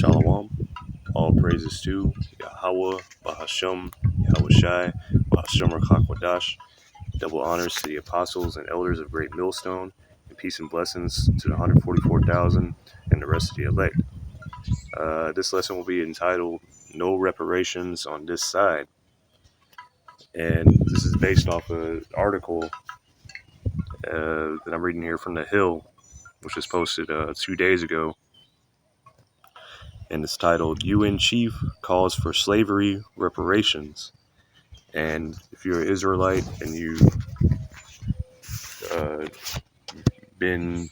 Shalom. All praises to Yahweh, Bahashem, Yahweh Shai, Bahashem Rakakwadash. Double honors to the apostles and elders of Great Millstone, and peace and blessings to the 144,000 and the rest of the elect. This lesson will be entitled No Reparations on This Side. And this is based off an article that I'm reading here from The Hill, which was posted 2 days ago. And it's titled UN Chief Calls for Slavery Reparations. And if you're an Israelite and you've been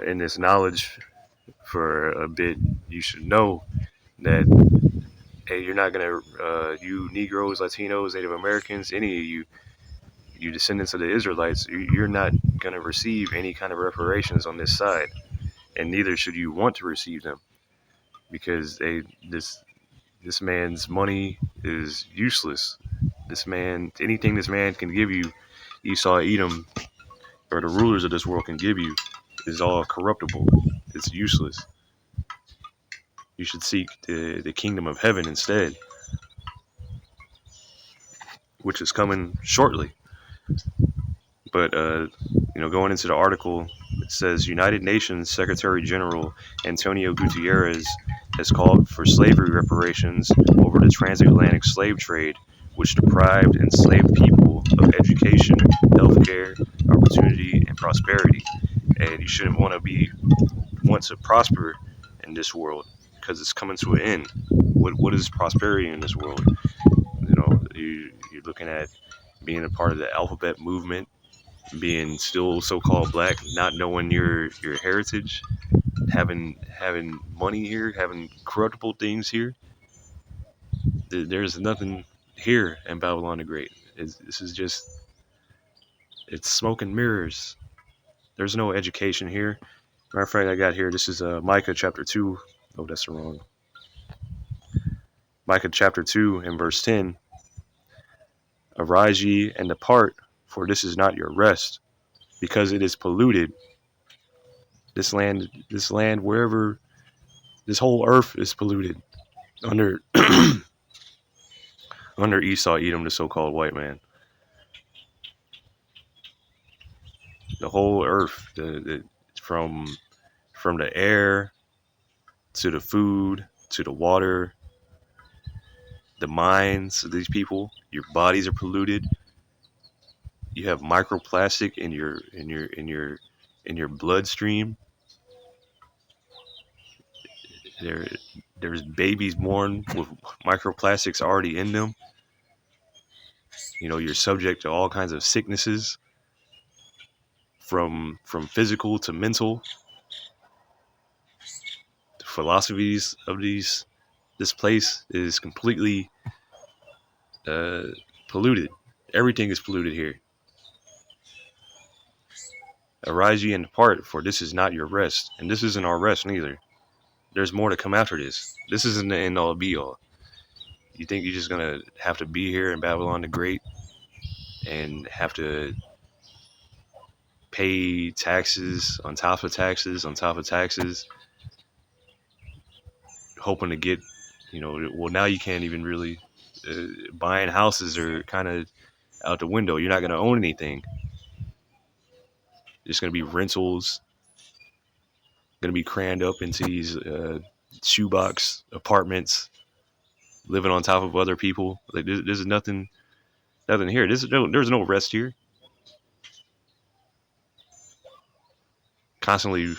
in this knowledge for a bit, you should know that, hey, you're not going to, you Negroes, Latinos, Native Americans, any of you descendants of the Israelites, you're not going to receive any kind of reparations on this side. And neither should you want to receive them, because this man's money is useless. Anything this man can give you, Esau, Edom, or the rulers of this world can give you, is all corruptible. It's useless. You should seek the kingdom of heaven instead, which is coming shortly. But going into the article, it says United Nations Secretary General Antonio Guterres has called for slavery reparations over the transatlantic slave trade, which deprived enslaved people of education, healthcare, opportunity, and prosperity. And you shouldn't want to prosper in this world, because it's coming to an end. What is prosperity in this world? You're looking at being a part of the alphabet movement, being still so-called black, not knowing your heritage, having money here, having corruptible things here. There's nothing here in Babylon the Great. This is just, it's smoke and mirrors. There's no education here. Matter of fact, I got here, this is Micah chapter 2. Oh, that's wrong. Micah chapter 2 and verse 10. Arise ye and depart, for this is not your rest, because it is polluted. This land, wherever, this whole earth is polluted under under Esau, Edom, the so-called white man. The whole earth, from the air to the food to the water, the minds of these people, your bodies are polluted. You have microplastic in your bloodstream. There's babies born with microplastics already in them. You're subject to all kinds of sicknesses, from physical to mental. The philosophies of this place is completely polluted. Everything is polluted here. Arise ye and depart, for this is not your rest. And this isn't our rest neither. There's more to come after this. This isn't the end all be all. You think you're just going to have to be here in Babylon the Great and have to pay taxes on top of taxes on top of taxes, hoping to get, now you can't even really, buying houses are kind of out the window. You're not going to own anything. It's going to be rentals, going to be crammed up into these shoebox apartments, living on top of other people. Like there's nothing here. There's no rest here. Constantly,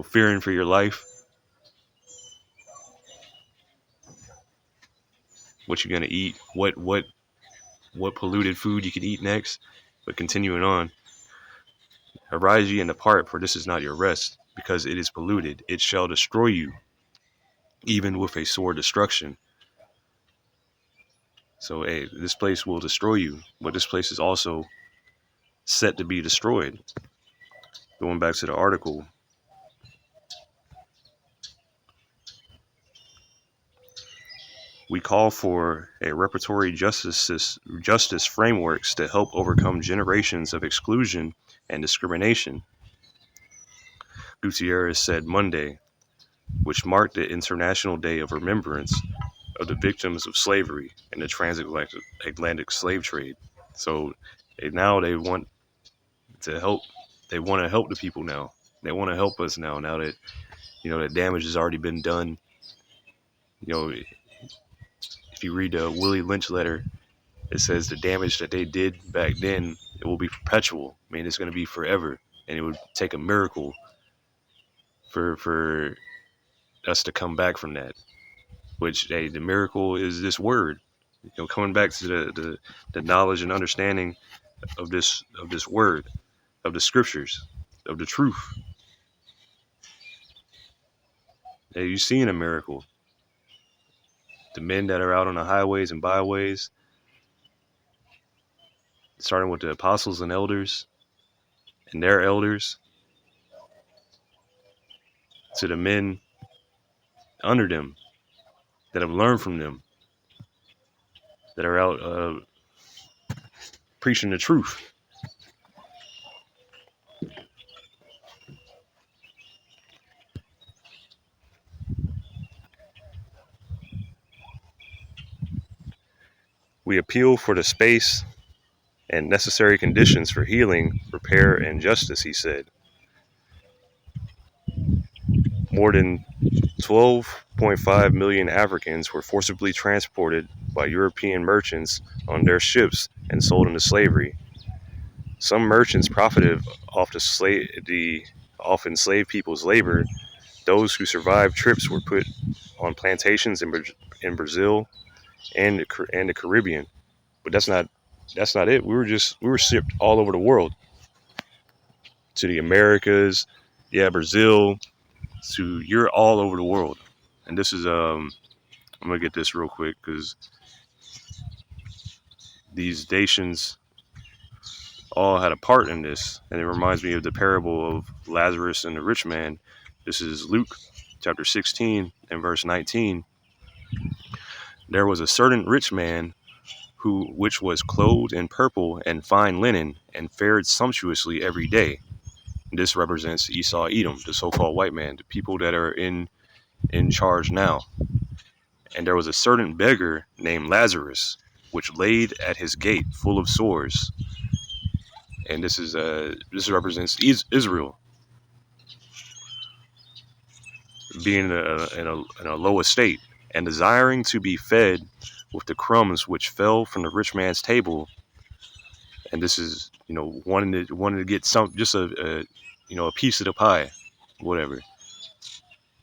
fearing for your life. What you're gonna eat? What polluted food you can eat next? But continuing on, arise ye and depart, for this is not your rest, because it is polluted. It shall destroy you, even with a sore destruction. So, hey, this place will destroy you, but this place is also set to be destroyed. Going back to the article, we call for a reparatory justice frameworks to help overcome generations of exclusion and discrimination, Gutierrez said Monday. which marked the International Day of Remembrance of the victims of slavery and the transatlantic slave trade. So now they want to help. They want to help the people now. They want to help us now. Now that that damage has already been done. You know, if you read the Willie Lynch letter, it says the damage that they did back then, it will be perpetual. I mean, it's going to be forever, and it would take a miracle for us to come back from that. Which, hey, the miracle is this word. Coming back to the knowledge and understanding of this word, of the scriptures, of the truth. Hey, you seeing a miracle. The men that are out on the highways and byways, starting with the apostles and elders and their elders, to the men under them that have learned from them, that are out preaching the truth. We appeal for the space and necessary conditions for healing, repair, and justice, he said. More than 12.5 million Africans were forcibly transported by European merchants on their ships and sold into slavery. Some merchants profited off the often slave people's labor. Those who survived trips were put on plantations in Brazil and the Caribbean. But that's not it. We were shipped all over the world, to the Americas, Brazil, you're all over the world. And this is I'm gonna get this real quick because these nations all had a part in this, and it reminds me of the parable of Lazarus and the rich man. This is Luke chapter 16 and verse 19. There was a certain rich man which was clothed in purple and fine linen, and fared sumptuously every day. This represents Esau, Edom, the so-called white man, the people that are in charge now. And there was a certain beggar named Lazarus, which laid at his gate full of sores. And this represents Israel, being in a low estate, and desiring to be fed with the crumbs which fell from the rich man's table. And this is, wanting to get just a piece of the pie, whatever.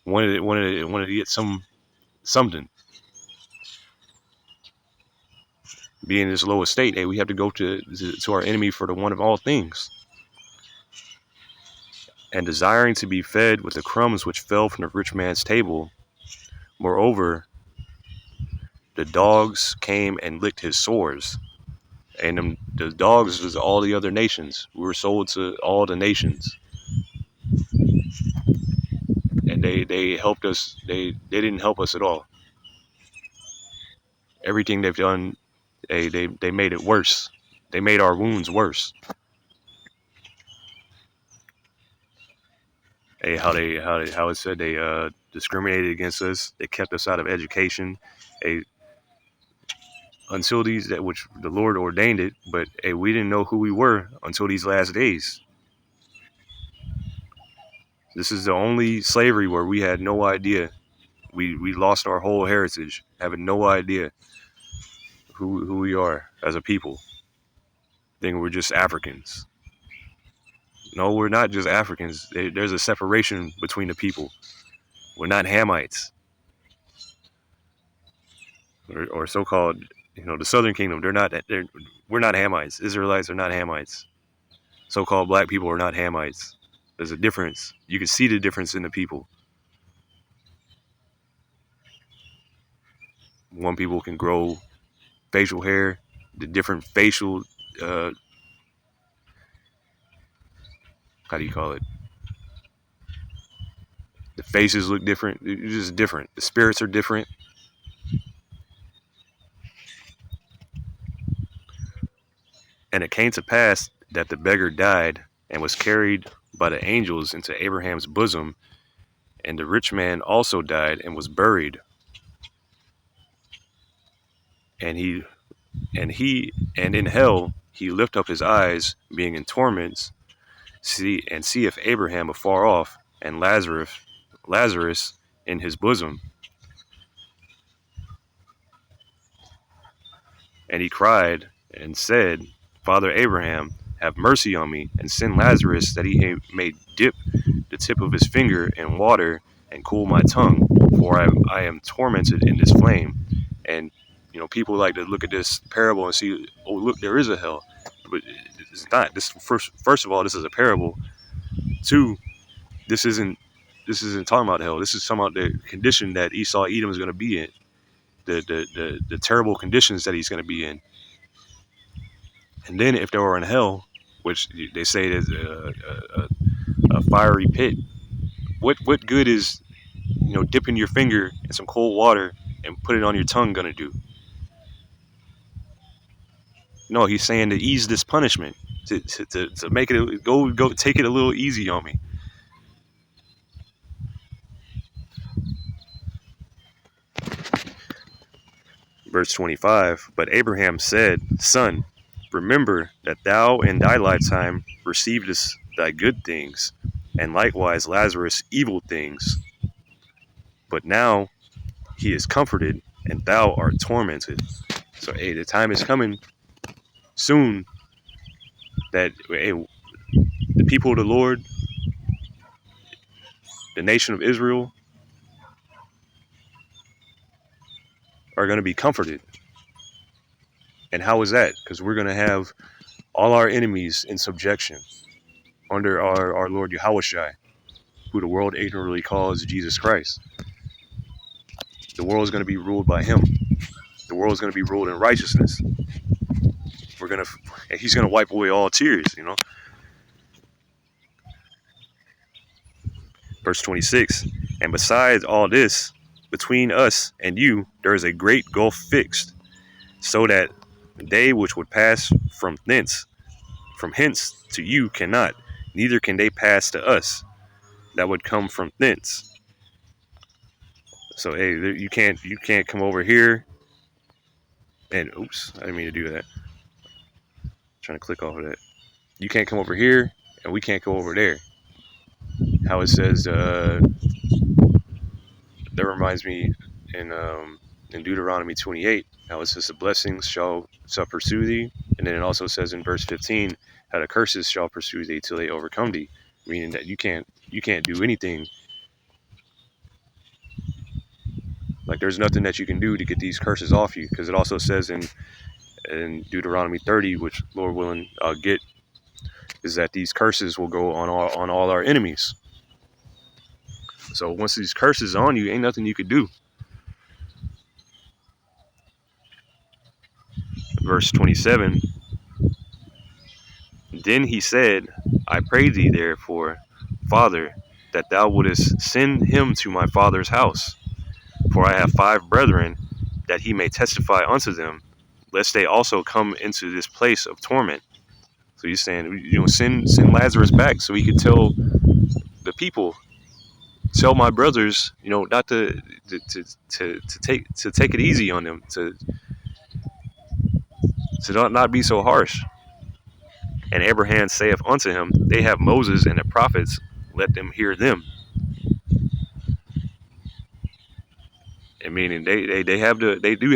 Wanted to get something. Being in this low estate, hey, we have to go to our enemy for the one of all things. And desiring to be fed with the crumbs which fell from the rich man's table. Moreover, the dogs came and licked his sores. And the dogs was all the other nations. We were sold to all the nations. And they helped us. They didn't help us at all. Everything they've done, they made it worse. They made our wounds worse. Hey, how it said they discriminated against us. They kept us out of education. Until which the Lord ordained it, but hey, we didn't know who we were until these last days. This is the only slavery where we had no idea. We lost our whole heritage, having no idea who we are as a people. Thinking we're just Africans. No, we're not just Africans. There's a separation between the people. We're not Hamites, or so-called, the Southern Kingdom. We're not Hamites. Israelites are not Hamites. So-called black people are not Hamites. There's a difference. You can see the difference in the people. One people can grow facial hair, the different facial, how do you call it? The faces look different. It's just different. The spirits are different. And it came to pass that the beggar died and was carried by the angels into Abraham's bosom. And the rich man also died and was buried. And and in hell he lift up his eyes, being in torments, seeth Abraham afar off, and Lazarus in his bosom. And he cried and said, Father Abraham, have mercy on me, and send Lazarus that he may dip the tip of his finger in water and cool my tongue, for I am tormented in this flame. And people like to look at this parable and see, oh look, there is a hell, but it's not. This first of all, this is a parable. Two, this isn't talking about hell. This is talking about the condition that Esau Edom is going to be in, the terrible conditions that he's going to be in. And then if they were in hell, which they say is a fiery pit, what good is dipping your finger in some cold water and put it on your tongue gonna do? No, he's saying to ease this punishment, to make it go take it a little easy on me. Verse 25, but Abraham said, Son, remember that thou in thy lifetime receivedest thy good things, and likewise Lazarus evil things. But now he is comforted, and thou art tormented. So, hey, the time is coming soon that, hey, the people of the Lord, the nation of Israel, are going to be comforted. And how is that? Because we're going to have all our enemies in subjection under our Lord Yahushua, who the world ignorantly calls Jesus Christ. The world is going to be ruled by him. The world is going to be ruled in righteousness. He's going to wipe away all tears, Verse 26, and besides all this, between us and you, there is a great gulf fixed, so that they which would pass from hence to you cannot, neither can they pass to us that would come from thence. So, hey, you can't come over here. And oops, I didn't mean to do that. I'm trying to click off of that. You can't come over here, and we can't go over there. How it says, that reminds me in Deuteronomy 28, how it says the blessings shall pursue thee, and then it also says in verse 15 how the curses shall pursue thee till they overcome thee, meaning that you can't do anything. Like, there's nothing that you can do to get these curses off you, because it also says in Deuteronomy 30, which Lord willing I'll get, is that these curses will go on all our enemies. So once these curses on you, ain't nothing you could do. Verse 27, then he said, I pray thee therefore, Father, that thou wouldest send him to my father's house, for I have 5 brethren, that he may testify unto them, lest they also come into this place of torment. So he's saying, send Lazarus back so he could tell the people, tell my brothers, not to take it easy on them, to not be so harsh. And Abraham saith unto him, they have Moses and the prophets, let them hear them. And meaning they do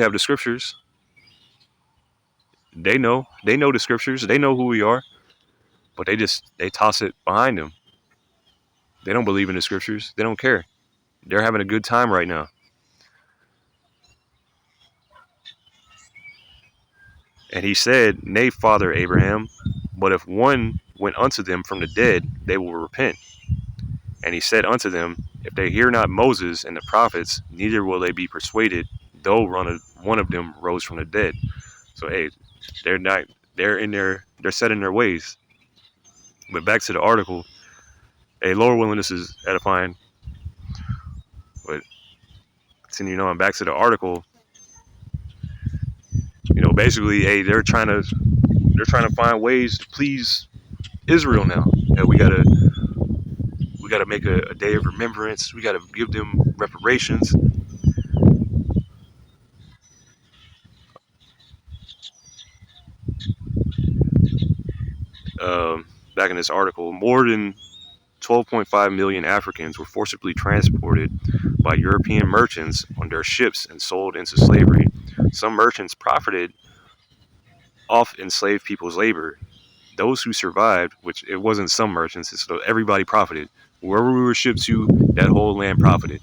have the scriptures. They know the scriptures. They know who we are, but they toss it behind them. They don't believe in the scriptures. They don't care. They're having a good time right now. And he said, nay, Father Abraham, but if one went unto them from the dead, they will repent. And he said unto them, if they hear not Moses and the prophets, neither will they be persuaded, though one of them rose from the dead. So, hey, they're set in their ways. But back to the article, hey, Lord willing, this is edifying. But continuing on, back to the article, basically, hey, they're trying to find ways to please Israel now. And we gotta got to make a day of remembrance. We got to give them reparations. Back in this article, more than 12.5 million Africans were forcibly transported by European merchants on their ships and sold into slavery. Some merchants profited off enslaved people's labor. Those who survived, which it wasn't some merchants, it's everybody profited. Wherever we were shipped to, that whole land profited.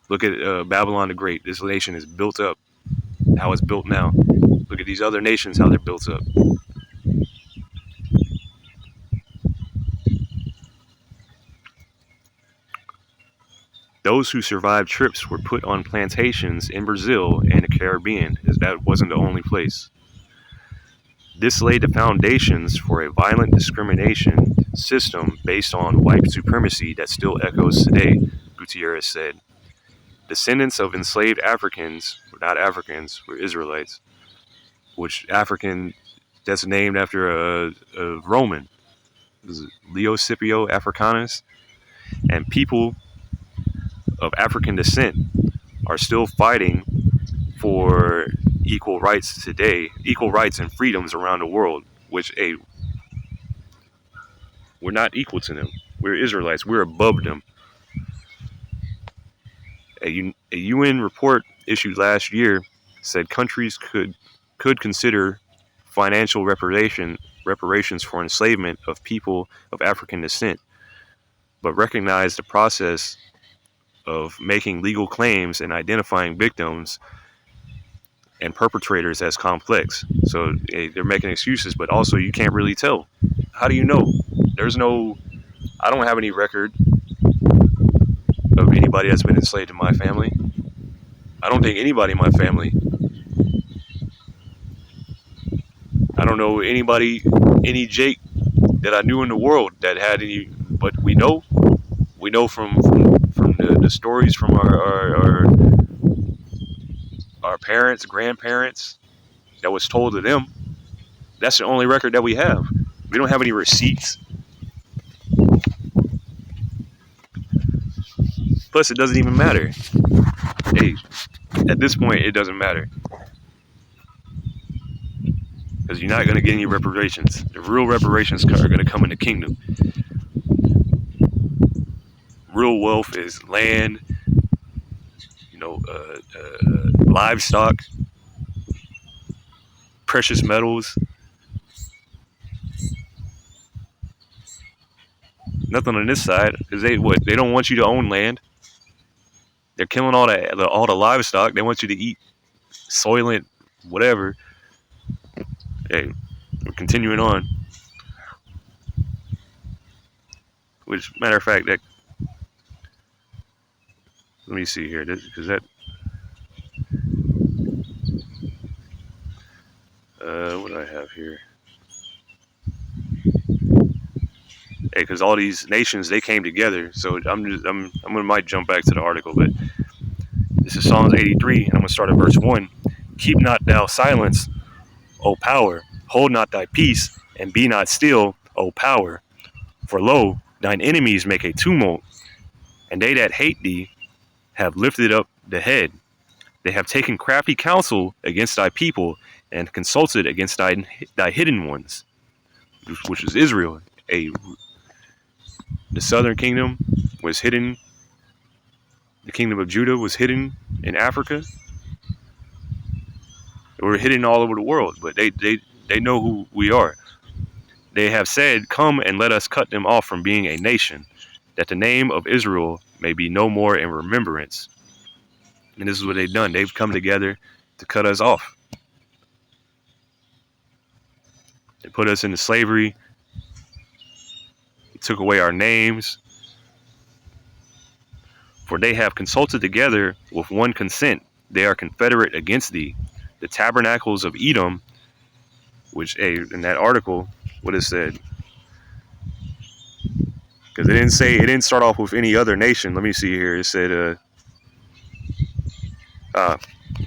Look at Babylon the Great. This nation is built up, how it's built now. Look at these other nations, how they're built up. Those who survived trips were put on plantations in Brazil and the Caribbean, as that wasn't the only place. This laid the foundations for a violent discrimination system based on white supremacy that still echoes today, Gutierrez said. Descendants of enslaved Africans were not Africans, were Israelites, which African, that's named after a Roman, Leo Scipio Africanus, and people of African descent are still fighting for equal rights today, equal rights and freedoms around the world, which we're not equal to them. We're Israelites. We're above them. A UN report issued last year said countries could consider financial reparations for enslavement of people of African descent, but recognize the process of making legal claims and identifying victims and perpetrators as complex. So they're making excuses, but also you can't really tell. How do you know? I don't have any record of anybody that's been enslaved in my family. I don't think anybody in my family. I don't know any Jake that I knew in the world that had any, but we know from the stories from our parents, grandparents, that was told to them. That's the only record that we have. We don't have any receipts. Plus, it doesn't even matter. Hey, at this point, it doesn't matter. Because you're not going to get any reparations. The real reparations are going to come in the kingdom. Real wealth is land, livestock, precious metals. Nothing on this side, because they don't want you to own land. They're killing all the livestock. They want you to eat soylent whatever. Hey, we're continuing on. Which, matter of fact, that, let me see here, because that, what do I have here? Hey, because all these nations, they came together. So might jump back to the article, but this is Psalms 83, and I'm gonna start at verse 1. Keep not thou silence, O power, hold not thy peace, and be not still, O power. For lo, thine enemies make a tumult, and they that hate thee have lifted up the head. They have taken crafty counsel against thy people, and consulted against thy hidden ones, which is Israel. The southern kingdom was hidden. The kingdom of Judah was hidden in Africa. They were hidden all over the world, but they know who we are. They have said, come and let us cut them off from being a nation, that the name of Israel may be no more in remembrance. And this is what they've done. They've come together to cut us off. They put us into slavery. They took away our names. For they have consulted together with one consent. They are confederate against thee. The tabernacles of Edom, which in that article, what it said, because it didn't start off with any other nation. Let me see here. It said,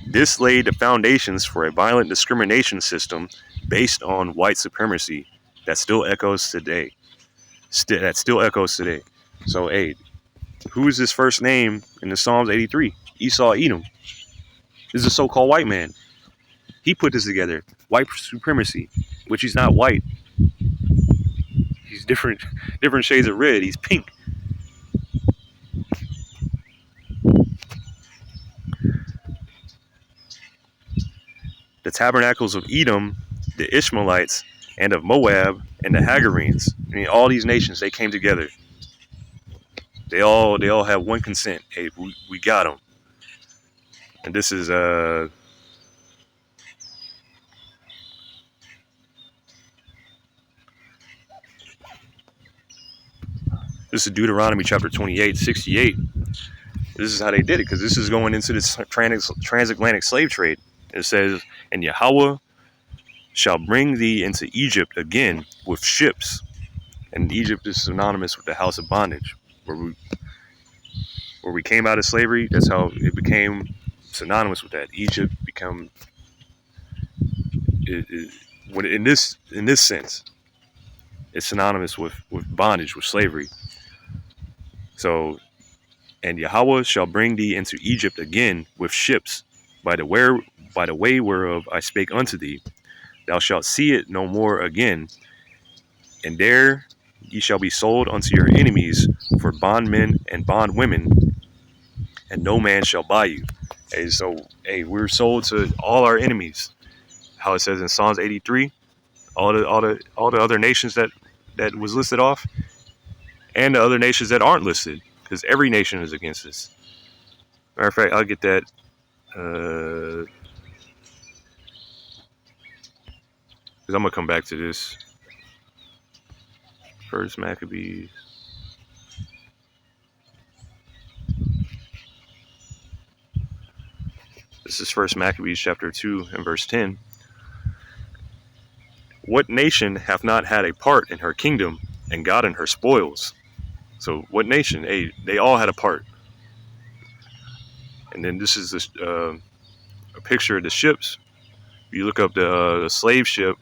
this laid the foundations for a violent discrimination system based on white supremacy that still echoes today. that still echoes today. So, hey, who is this first name in the Psalms 83? Esau Edom. This is a so-called white man. He put this together. White supremacy, which he's not white. He's different shades of red. He's pink. The tabernacles of Edom, the Ishmaelites, and of Moab, and the Hagarenes. I mean, all these nations, they came together. They all have one consent. Hey, we got them. And this is Deuteronomy chapter 28, 68. This is how they did it, because this is going into this transatlantic slave trade. It says, and Yahweh shall bring thee into Egypt again with ships. And Egypt is synonymous with the house of bondage, where we came out of slavery. That's how it became synonymous with that. Egypt become in this sense, it's synonymous with bondage, with slavery. So, and Yahweh shall bring thee into Egypt again with ships, by the way whereof I spake unto thee. Thou shalt see it no more again, and there ye shall be sold unto your enemies for bondmen and bondwomen, and no man shall buy you. Hey, so we're sold to all our enemies. How it says in Psalms 83, all the other nations that was listed off, and the other nations that aren't listed, because every nation is against us. Matter of fact, I'll get that. Because I'm gonna come back to this. First Maccabees. This is First Maccabees chapter 2 and verse 10. What nation hath not had a part in her kingdom and gotten her spoils? So what nation? Hey, they all had a part. And then this is a picture of the ships. You look up the slave ship,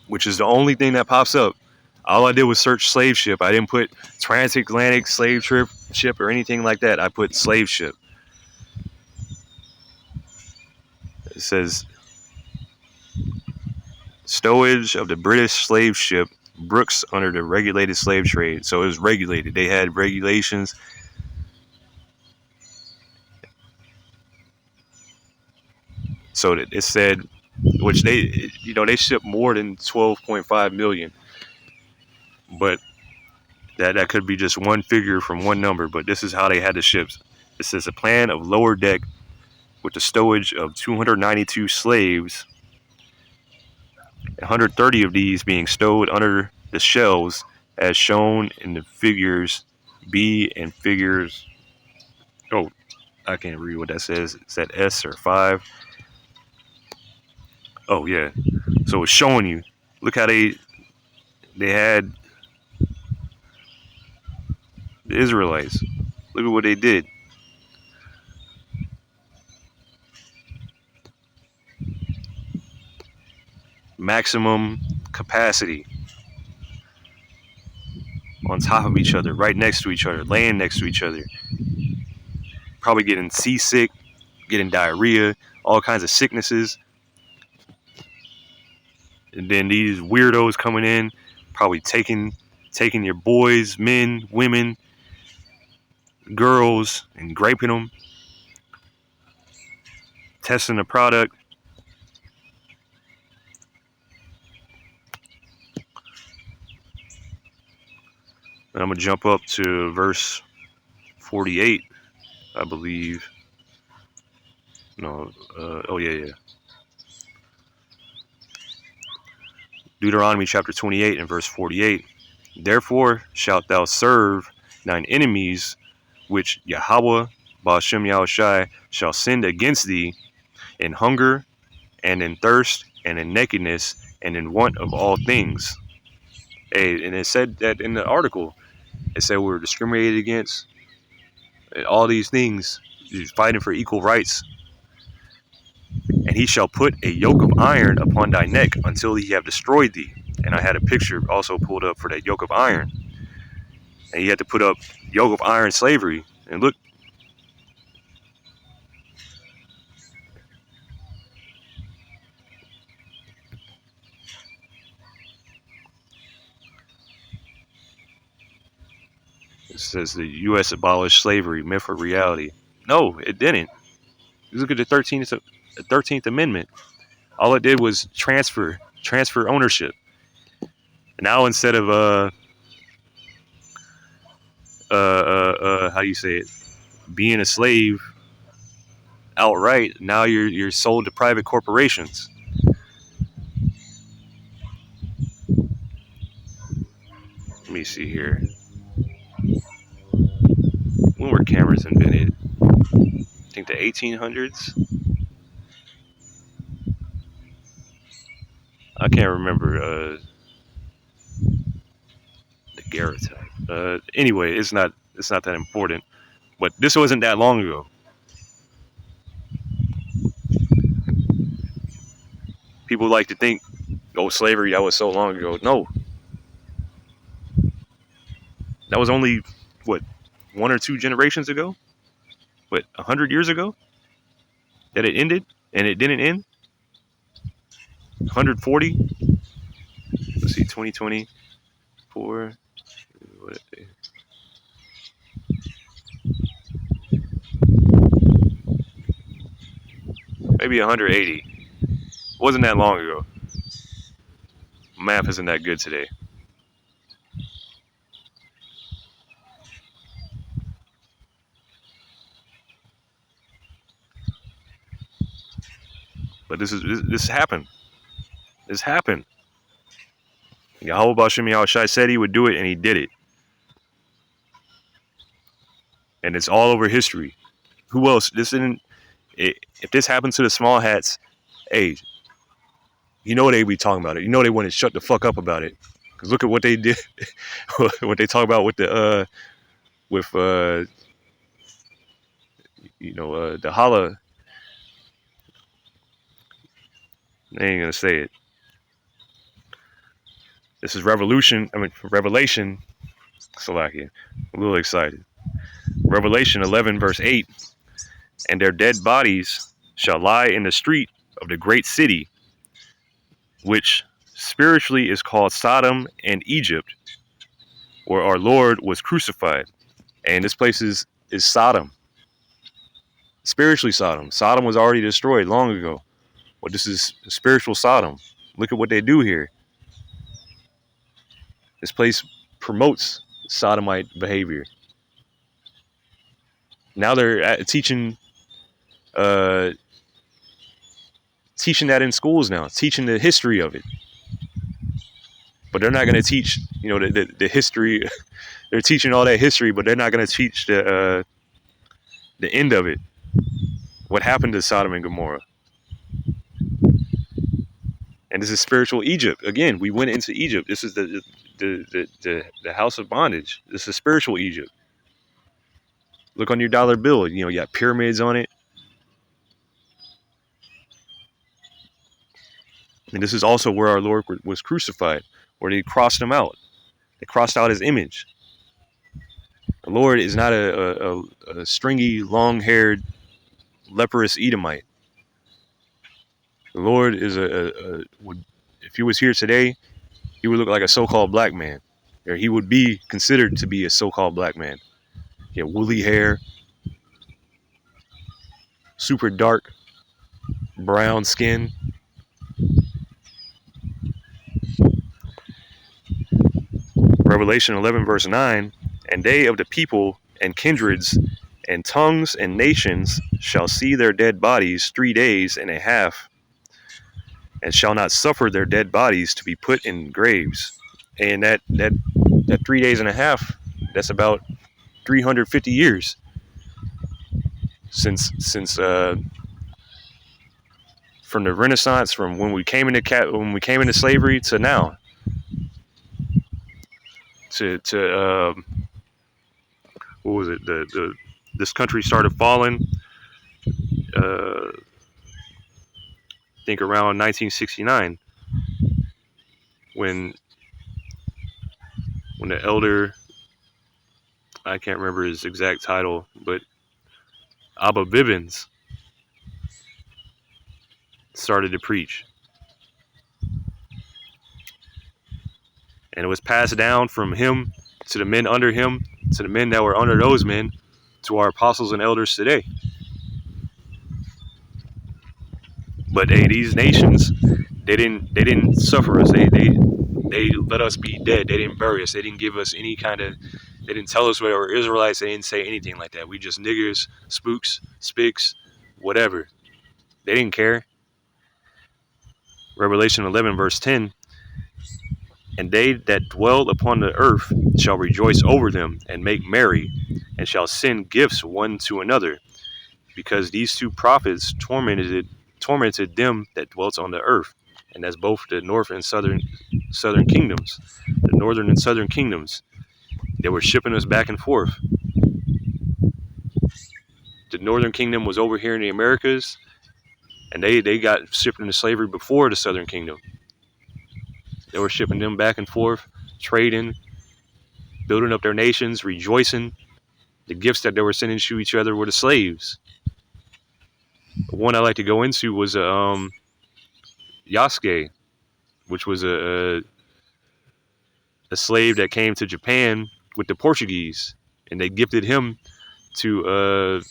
which is the only thing that pops up. All I did was search slave ship. I didn't put transatlantic slave ship or anything like that. I put slave ship. It says stowage of the British slave ship Brooks under the regulated slave trade. So it was regulated. They had regulations. So that it said, which they shipped more than 12.5 million. But that could be just one figure from one number. But this is how they had the ships. It says a plan of lower deck with the stowage of 292 slaves, 130 of these being stowed under the shelves as shown in the figures B and figures, oh, I can't read what that says. Is that S or 5? Oh yeah. So it's showing you. Look how they had the Israelites. Look at what they did. Maximum capacity on top of each other, right next to each other, laying next to each other. Probably getting seasick, getting diarrhea, all kinds of sicknesses. And then these weirdos coming in, probably taking your boys, men, women, girls, and raping them, testing the product. And I'm going to jump up to verse 48, I believe. No, oh yeah. Deuteronomy chapter 28 and verse 48. Therefore shalt thou serve thine enemies, which Yahweh, Ba'ashem Yahushai, shall send against thee in hunger, and in thirst, and in nakedness, and in want of all things. Hey, and it said that in the article. It said we were discriminated against. All these things. He's fighting for equal rights. And he shall put a yoke of iron upon thy neck until he have destroyed thee, and I had a picture also pulled up for that yoke of iron, and you had to put up yoke of iron slavery, and look. It says the U.S. abolished slavery, myth or reality. No, it didn't. You look at the 13th Amendment. All it did was transfer ownership. Now instead of how do you say it, being a slave outright, now you're sold to private corporations. Let me see here. When were cameras invented? I think the 1800s. I can't remember the daguerreotype. Anyway, it's not that important. But this wasn't that long ago. People like to think, oh, slavery, that was so long ago. No, that was only what, 1 or 2 generations ago. What, 100 years ago that it ended, and it didn't end. 140. Let's see, 2024. Maybe 180. Wasn't that long ago. Math isn't that good today. But this happened. This happened. Yahweh Bashim Yahushai said he would do it, and he did it. And it's all over history. Who else? This isn't. If this happened to the small hats, hey, you know they be talking about it. You know they wouldn't shut the fuck up about it. Cause look at what they did. What they talk about with the the holla. They ain't gonna say it. This is Revelation. Salakia. I'm a little excited. Revelation 11 verse 8. And their dead bodies shall lie in the street of the great city, which spiritually is called Sodom and Egypt, where our Lord was crucified. And this place is Sodom. Spiritually Sodom. Sodom was already destroyed long ago. But this is spiritual Sodom. Look at what they do here. This place promotes sodomite behavior. Now they're teaching that in schools now, teaching the history of it. But they're not going to teach, the history. They're teaching all that history, but they're not going to teach the end of it. What happened to Sodom and Gomorrah? And this is spiritual Egypt. Again, we went into Egypt. This is the house of bondage. This is spiritual Egypt. Look on your dollar bill. You got pyramids on it. And this is also where our Lord was crucified, where they crossed him out. They crossed out his image. The Lord is not a stringy, long-haired, leprous Edomite. The Lord is if he was here today, he would look like a so-called black man. Or he would be considered to be a so-called black man. He had woolly hair, super dark, brown skin. Revelation 11 verse 9, and they of the people and kindreds and tongues and nations shall see their dead bodies 3 days and a half, and shall not suffer their dead bodies to be put in graves. And that 3 days and a half, that's about 350 years since from the Renaissance, from when we came into slavery to now. To what was it? This country started falling. I think around 1969, when when the elder, I can't remember his exact title, but Abba Bibbins started to preach. And it was passed down from him to the men under him, to the men that were under those men, to our apostles and elders today. But hey, these nations, they didn't suffer us. They let us be dead. They didn't bury us. They didn't give us any kind of. They didn't tell us we were Israelites. They didn't say anything like that. We just niggers, spooks, spics, whatever. They didn't care. Revelation 11 verse 10. And they that dwell upon the earth shall rejoice over them and make merry, and shall send gifts one to another, because these two prophets tormented them that dwelt on the earth. And that's both the north and southern kingdoms. The northern and southern kingdoms. They were shipping us back and forth. The northern kingdom was over here in the Americas, and they got shipped into slavery before the southern kingdom. They were shipping them back and forth, trading, building up their nations, rejoicing. The gifts that they were sending to each other were the slaves. The one I like to go into was Yasuke, which was a slave that came to Japan with the Portuguese, and they gifted him to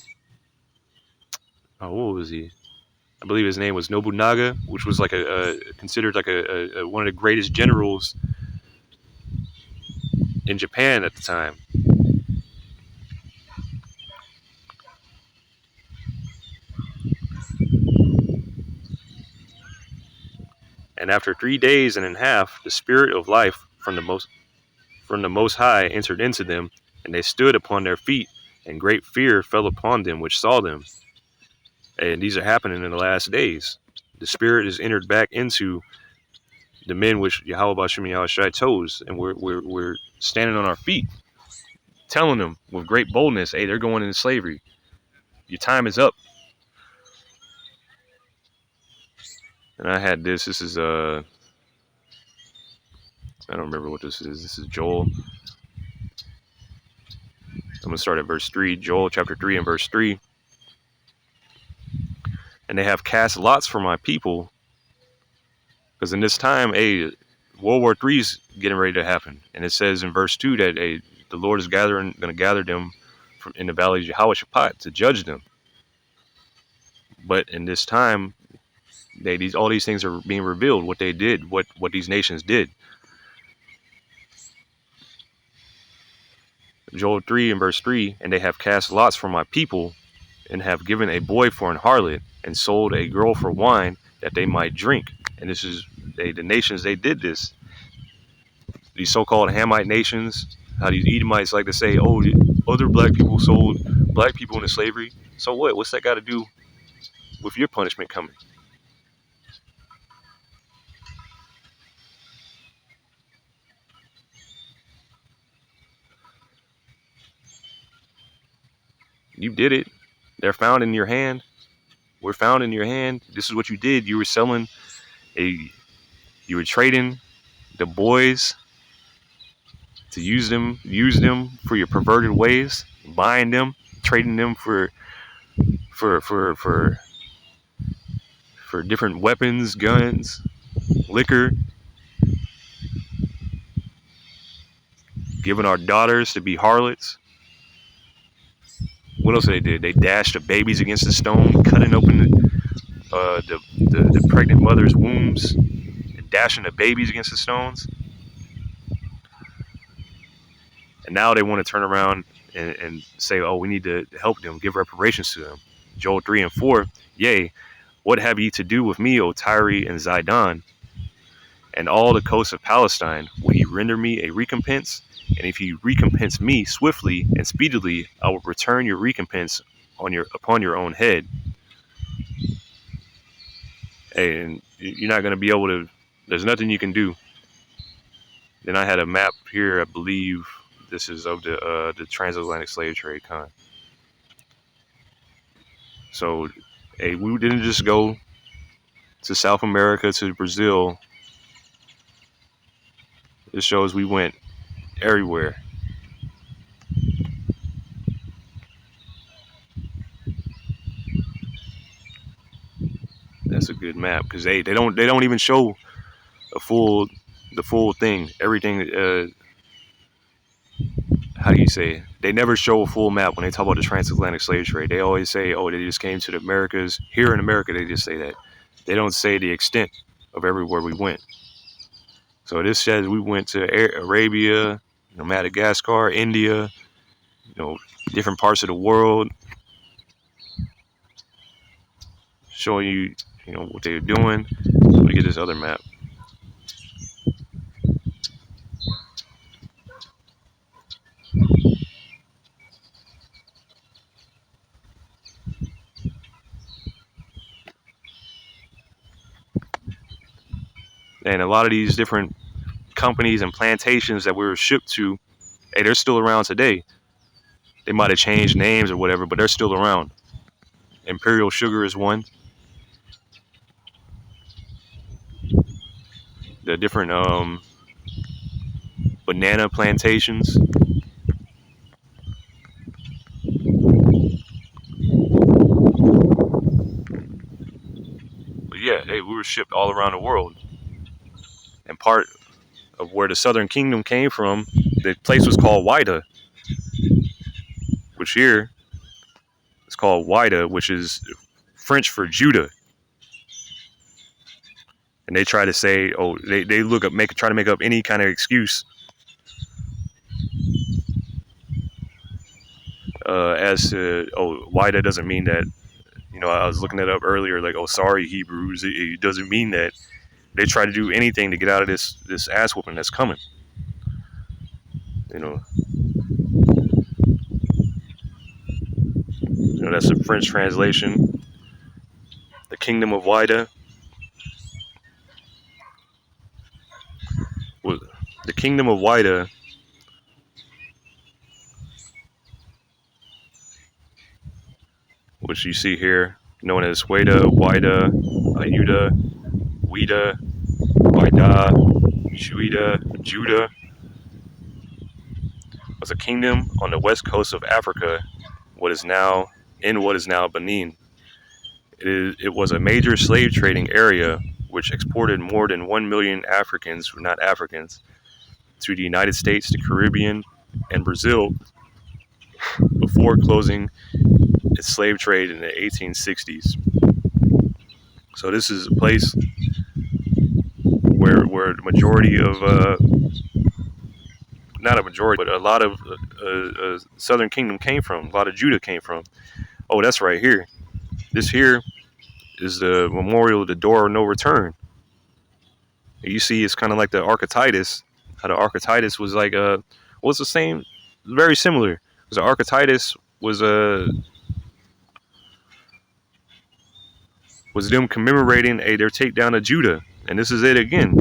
what was he? I believe his name was Nobunaga, which was like considered like a one of the greatest generals in Japan at the time. And after 3 days and a half, the spirit of life from the Most High entered into them, and they stood upon their feet, and great fear fell upon them which saw them. And these are happening in the last days. The spirit is entered back into the men which Yahweh Bashim Yahushai chose, and we're standing on our feet, telling them with great boldness, hey, they're going into slavery. Your time is up. And I had this. This is I don't remember what this is. This is Joel. I'm gonna start at verse 3. Joel chapter 3 and verse 3. And they have cast lots for my people, because in this time, World War III is getting ready to happen, and it says in verse 2 that the Lord is going to gather them in the valley of Jehoshaphat to judge them. But in this time, all these things are being revealed, what they did, what these nations did. Joel 3 and verse 3, and they have cast lots for my people, and have given a boy for an harlot, and sold a girl for wine, that they might drink. And this is the nations, they did this. These so-called Hamite nations, how these Edomites like to say, oh, other black people sold black people into slavery. So what? What's that got to do with your punishment coming? You did it. They're found in your hand. We're found in your hand. This is what you did. You were you were trading the boys to use them for your perverted ways, buying them, trading them for different weapons, guns, liquor, giving our daughters to be harlots. What else they did? They dashed the babies against the stone, cutting open the pregnant mother's wombs, and dashing the babies against the stones. And now they want to turn around and say, oh, we need to help them, give reparations to them. Joel 3 and 4, yea, what have ye to do with me, O Tyre and Zidon, and all the coasts of Palestine? Will ye render me a recompense? And if ye recompense me swiftly and speedily, I will return your recompense upon your own head. And you're not going to be able to, there's nothing you can do. Then I had a map here, I believe this is of the transatlantic slave trade con. So we didn't just go to South America, to Brazil. It shows we went everywhere. That's a good map because they don't even show a full the full thing. Everything. How do you say? They never show a full map when they talk about the transatlantic slave trade. They always say, "Oh, they just came to the Americas." Here in America, they just say that. They don't say the extent of everywhere we went. So this says we went to Arabia, Madagascar, India, you know, different parts of the world, showing you, what they were doing. Let me get this other map. And a lot of these different companies and plantations that we were shipped to, hey, they're still around today. They might have changed names or whatever, but they're still around. Imperial Sugar is one. The different banana plantations. But yeah, hey, we were shipped all around the world. And part of where the Southern Kingdom came from, the place was called Wida, which here is called Wida, which is French for Judah. And they try to say, oh, they try to make up any kind of excuse as to, oh, Wida doesn't mean that. I was looking it up earlier, like, oh, sorry, Hebrews, it doesn't mean that. They try to do anything to get out of this ass whooping that's coming. You know, that's a French translation. The Kingdom of Wida. The Kingdom of Wida which you see here, known as Weda, Wida, Ayuda, Wida, Wida, Judah, was a kingdom on the west coast of Africa, what is now Benin. It was a major slave trading area which exported more than 1 million Africans, not Africans, to the United States, the Caribbean, and Brazil before closing its slave trade in the 1860s. So this is a place where the majority of, not a majority, but a lot of Southern Kingdom came from, a lot of Judah came from. Oh, that's right here. This here is the memorial of the door of no return. You see, it's kind of like the Archetitus. How the Archetitus was like what's the same? Very similar. Because the Archetitus was them commemorating their takedown of Judah, and this is it again.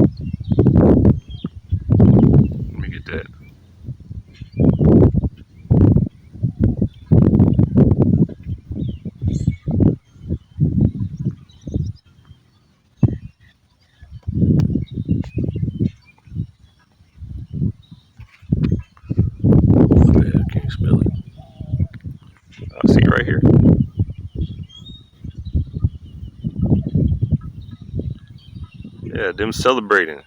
Let me get that. I can't spell it. I'll see right here. Yeah, them celebrating.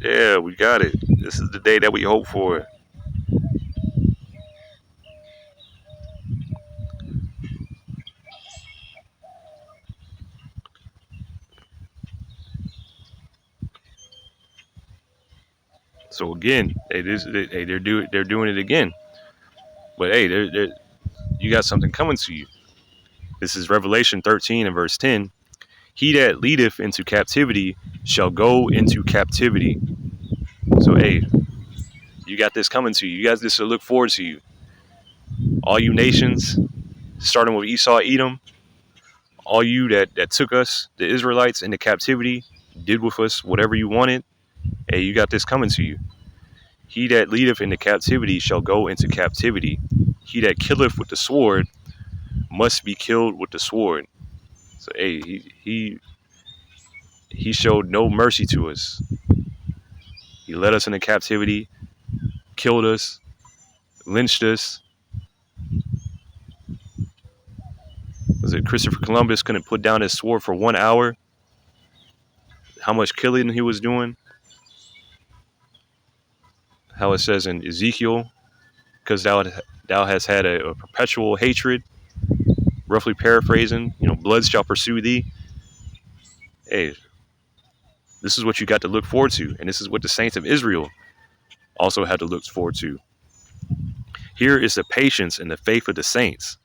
Yeah, we got it. This is the day that we hope for. So again, they're doing it again. But hey, you got something coming to you. This is Revelation 13 and verse 10. He that leadeth into captivity shall go into captivity. So hey, you got this coming to you. You got this to look forward to you. All you nations, starting with Esau, Edom, all you that took us, the Israelites, into captivity, did with us whatever you wanted. Hey, you got this coming to you. He that leadeth into captivity shall go into captivity. He that killeth with the sword must be killed with the sword. So hey, he showed no mercy to us. He led us into captivity. killed us, lynched us. Was it Christopher Columbus couldn't put down his sword for 1 hour? How much killing he was doing? How it says in Ezekiel, because thou hast had a perpetual hatred, roughly paraphrasing, blood shall pursue thee. Hey, this is what you got to look forward to, and this is what the saints of Israel also had to look forward to. Here is the patience and the faith of the saints.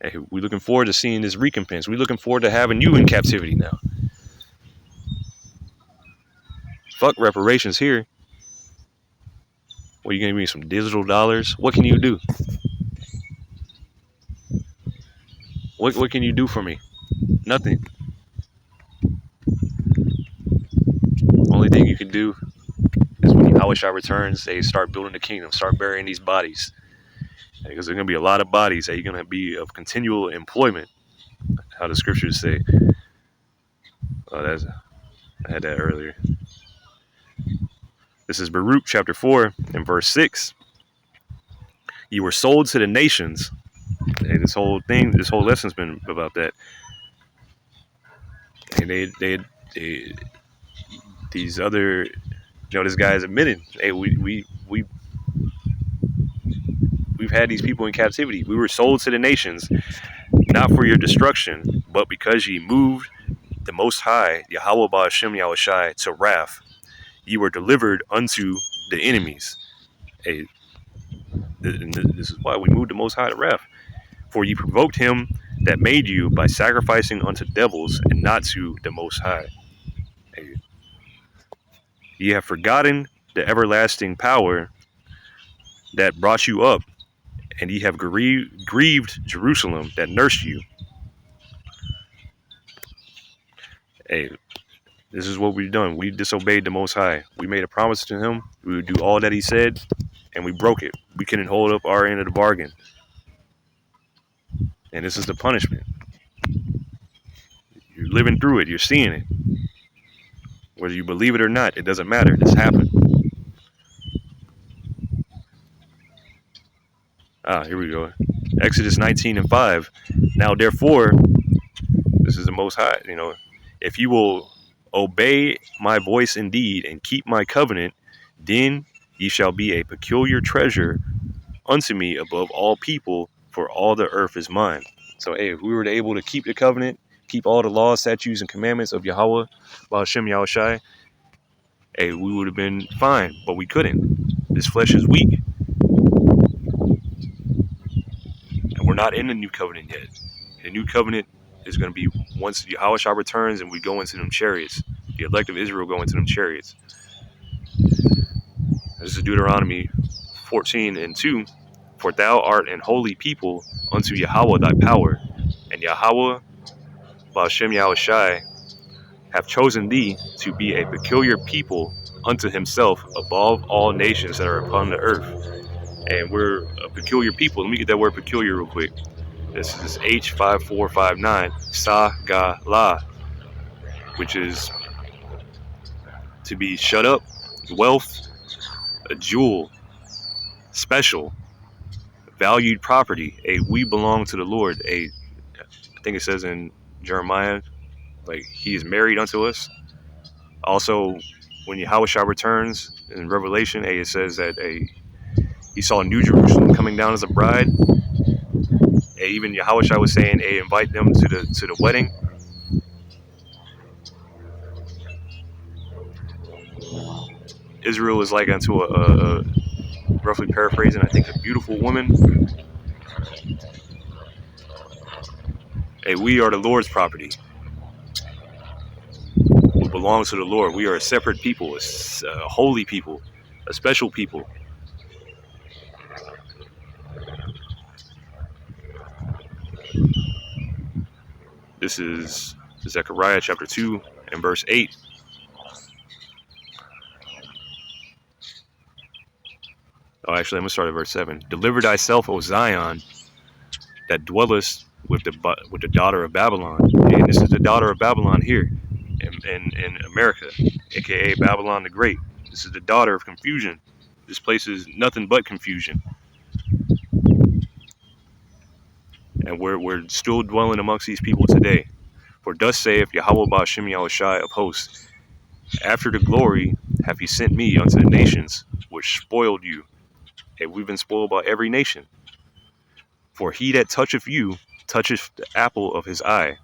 Hey, we're looking forward to seeing this recompense. We're looking forward to having you in captivity now. Fuck reparations here. What, are you gonna give me some digital dollars? What can you do? What can you do for me? Nothing. Only thing you can do is when Yahushua returns, they start building the kingdom, start burying these bodies. Because there's gonna be a lot of bodies that you're gonna be of continual employment. How the scriptures say. Oh, I had that earlier. This is Baruch chapter 4 and verse 6. You were sold to the nations. Hey, this whole lesson's been about that. And these other, this guy is admitted, hey, we've had these people in captivity. We were sold to the nations, not for your destruction, but because ye moved the Most High, Yahweh Ba'ashem Yahushai, to wrath. Ye were delivered unto the enemies. Hey, this is why we moved the Most High to wrath. For ye provoked him that made you by sacrificing unto devils and not to the Most High. Hey, ye have forgotten the everlasting power that brought you up, and ye have grieved Jerusalem that nursed you. Hey, this is what we've done. We disobeyed the Most High. We made a promise to him. We would do all that he said, and we broke it. We couldn't hold up our end of the bargain. And this is the punishment. You're living through it. You're seeing it. Whether you believe it or not, it doesn't matter. This happened. Here we go. Exodus 19 and 5. Now, therefore, this is the Most High. If you will obey my voice indeed and keep my covenant, then ye shall be a peculiar treasure unto me above all people, for all the earth is mine. So, hey, if we were able to keep the covenant, keep all the laws, statutes, and commandments of Yahweh, Ba'ashem Yahushai, hey, we would have been fine, but we couldn't. This flesh is weak. And we're not in the new covenant yet. The new covenant is going to be once Yahushua returns and we go into them chariots. The elect of Israel go into them chariots. This is Deuteronomy 14 and 2. For thou art an holy people unto Yahweh thy power, and Yahweh, Ba'ashem Yahushai, have chosen thee to be a peculiar people unto himself above all nations that are upon the earth. And we're a peculiar people. Let me get that word peculiar real quick. This is H5459, Sa-ga-la, which is to be shut up, wealth, a jewel, special, valued property. We belong to the Lord. I think it says in Jeremiah, like he is married unto us. Also, when Yahushua returns in Revelation, it says that he saw New Jerusalem coming down as a bride. Even Yahushua was saying, invite them to the wedding. Israel is like unto a roughly paraphrasing, I think, a beautiful woman. We are the Lord's property. We belong to the Lord. We are a separate people, a holy people, a special people. This is Zechariah chapter 2 and verse 8. Actually, I'm going to start at verse 7. Deliver thyself, O Zion, that dwellest with the daughter of Babylon. And this is the daughter of Babylon here in America, a.k.a. Babylon the Great. This is the daughter of confusion. This place is nothing but confusion. And we're still dwelling amongst these people today. For thus saith Yahweh Ba'ashem Yahushai of hosts, after the glory hath he sent me unto the nations, which spoiled you. And we've been spoiled by every nation. For he that toucheth you, toucheth the apple of his eye.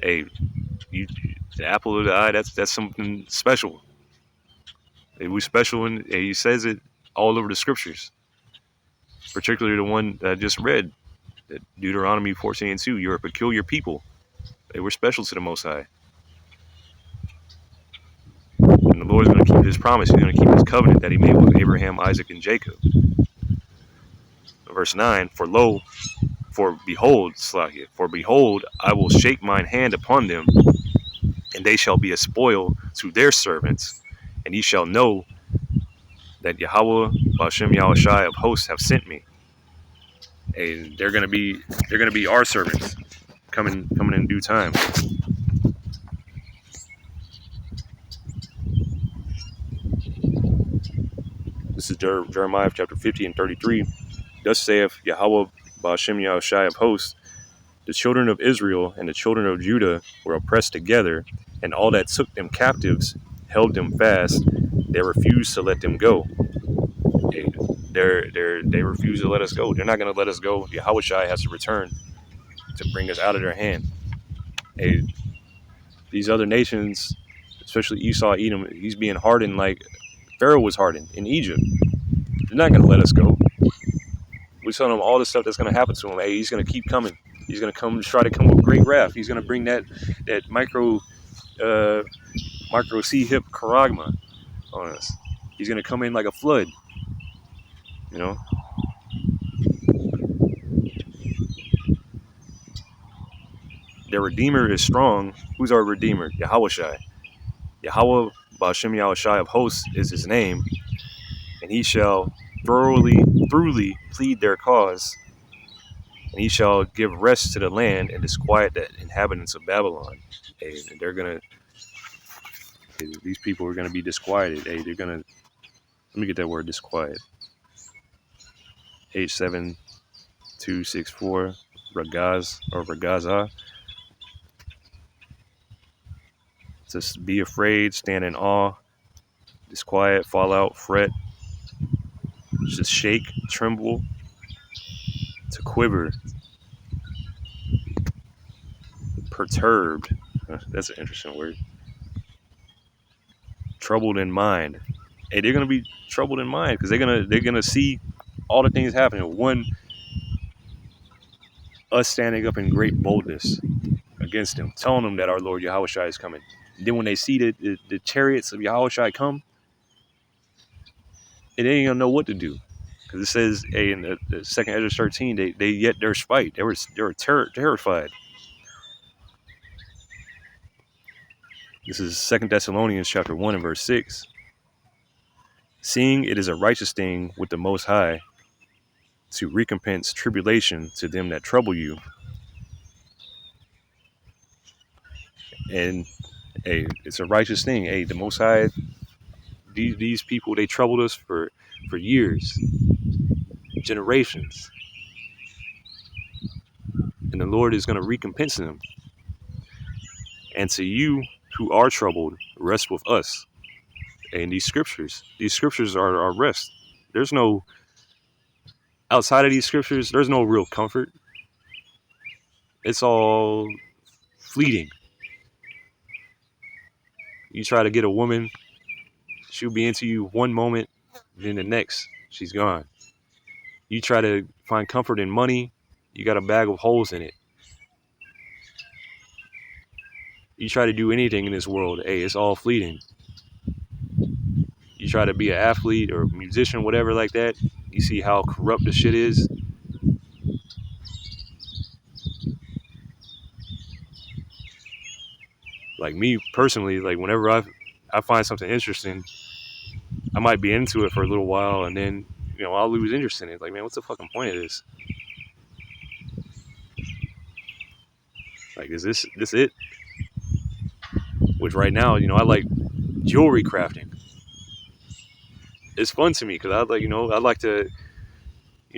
Hey, the apple of the eye, that's something special. Hey, we special, and he says it all over the scriptures. Particularly the one that I just read, Deuteronomy 14:2. You're a peculiar people. They were special to the Most High. And the Lord is going to keep his promise. He's going to keep his covenant that he made with Abraham, Isaac, and Jacob. Verse 9, for behold, I will shake mine hand upon them, and they shall be a spoil to their servants. And ye shall know that Yahweh, Ba'ashem Yahushai of hosts, have sent me. And they're gonna be our servants, coming in due time. This is Jeremiah chapter 50 and 33. Thus saith Yahweh Ba'ashem Yahushai of hosts, the children of Israel and the children of Judah were oppressed together, and all that took them captives held them fast. They refused to let them go. They refuse to let us go. They're not going to let us go. Yahushai has to return to bring us out of their hand. Hey, these other nations, especially Esau, Edom, he's being hardened like Pharaoh was hardened in Egypt. They're not going to let us go. We tell him all the stuff that's going to happen to him. Hey, he's going to keep coming. He's going to try to come with great wrath. He's going to bring that micro C hip charagma on us. He's going to come in like a flood. You know. Their Redeemer is strong. Who's our Redeemer? Yahushai. Yahweh Ba'ashem Yahushai of hosts is his name, and he shall thoroughly plead their cause, and he shall give rest to the land and disquiet the inhabitants of Babylon. Hey, these people are gonna be disquieted. Hey, let me get that word disquiet. H7264 Ragaz or Ragaza. Just be afraid, stand in awe, disquiet, fall out, fret, just shake, tremble, to quiver, perturbed. That's an interesting word. Troubled in mind. Hey, they're gonna be troubled in mind because they're gonna see all the things happening. One, us standing up in great boldness against them, telling them that our Lord Yahushua is coming. And then when they see the chariots of Yahushua come, they ain't gonna know what to do. Because it says, hey, in the second Ezra 13, they yet their spite. They were terrified. This is 2 Thessalonians chapter 1 and verse 6. Seeing it is a righteous thing with the Most High to recompense tribulation to them that trouble you. And hey, it's a righteous thing. Hey, the Most High, these people, they troubled us for years, generations. And the Lord is going to recompense them. And to you who are troubled, rest with us. And these scriptures are our rest. There's no, outside of these scriptures, there's no real comfort. It's all fleeting. You try to get a woman, she'll be into you one moment, then the next, she's gone. You try to find comfort in money, you got a bag of holes in it. You try to do anything in this world, hey, it's all fleeting. You try to be an athlete or a musician, whatever like that, you see how corrupt the shit is. Like me personally, like whenever I find something interesting, I might be into it for a little while and then, I'll lose interest in it. Like, man, what's the fucking point of this? Like, is this it? Which right now, I like jewelry crafting. it's fun to me because I like, I like to,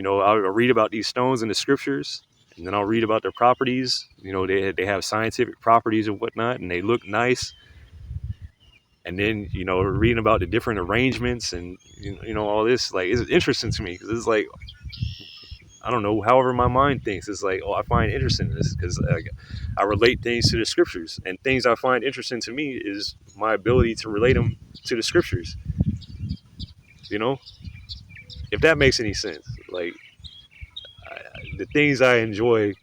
I'll read about these stones in the scriptures, and then I'll read about their properties. They have scientific properties and whatnot, and they look nice. And then reading about the different arrangements and all this, like, it's interesting to me because it's like, I don't know, however my mind thinks, it's like, oh, I find interesting in this because I relate things to the scriptures, and things I find interesting to me is my ability to relate them to the scriptures. You know, if that makes any sense. Like, the things I enjoy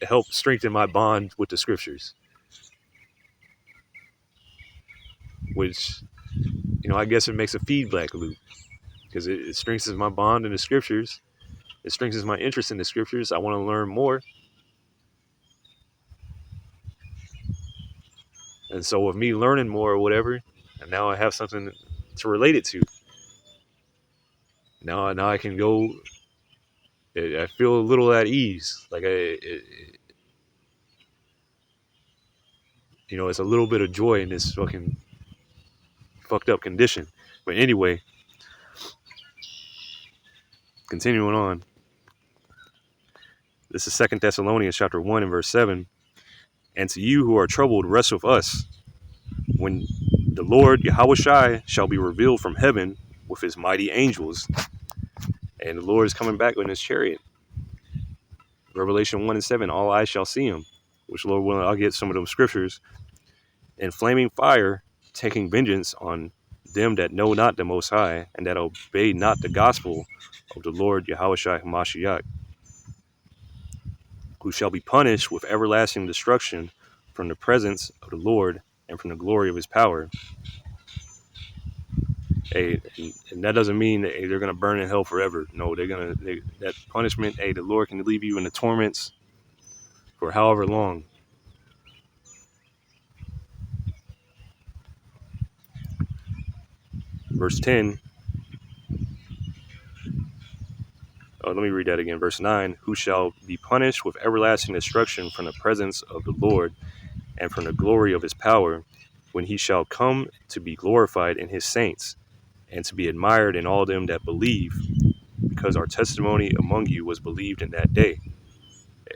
help strengthen my bond with the scriptures, which I guess it makes a feedback loop because it strengthens my bond in the scriptures. It strengthens my interest in the scriptures. I want to learn more. And so with me learning more or whatever, and now I have something to relate it to. Now I can go. I feel a little at ease. Like it's a little bit of joy in this fucking fucked up condition. But anyway, continuing on. This is 2 Thessalonians chapter 1 and verse 7. And to you who are troubled, rest with us when the Lord Yahushua shall be revealed from heaven with his mighty angels. And the Lord is coming back in his chariot. Revelation 1 and 7, all eyes shall see him. Which, Lord willing, I'll get some of those scriptures. And flaming fire, taking vengeance on them that know not the Most High, and that obey not the gospel of the Lord Yahushua Hamashiach, who shall be punished with everlasting destruction from the presence of the Lord and from the glory of his power. Hey, and that doesn't mean that they're going to burn in hell forever. No, that punishment, the Lord can leave you in the torments for however long. Verse 10. Let me read that again. Verse 9. Who shall be punished with everlasting destruction from the presence of the Lord and from the glory of his power, when he shall come to be glorified in his saints, and to be admired in all them that believe, because our testimony among you was believed in that day.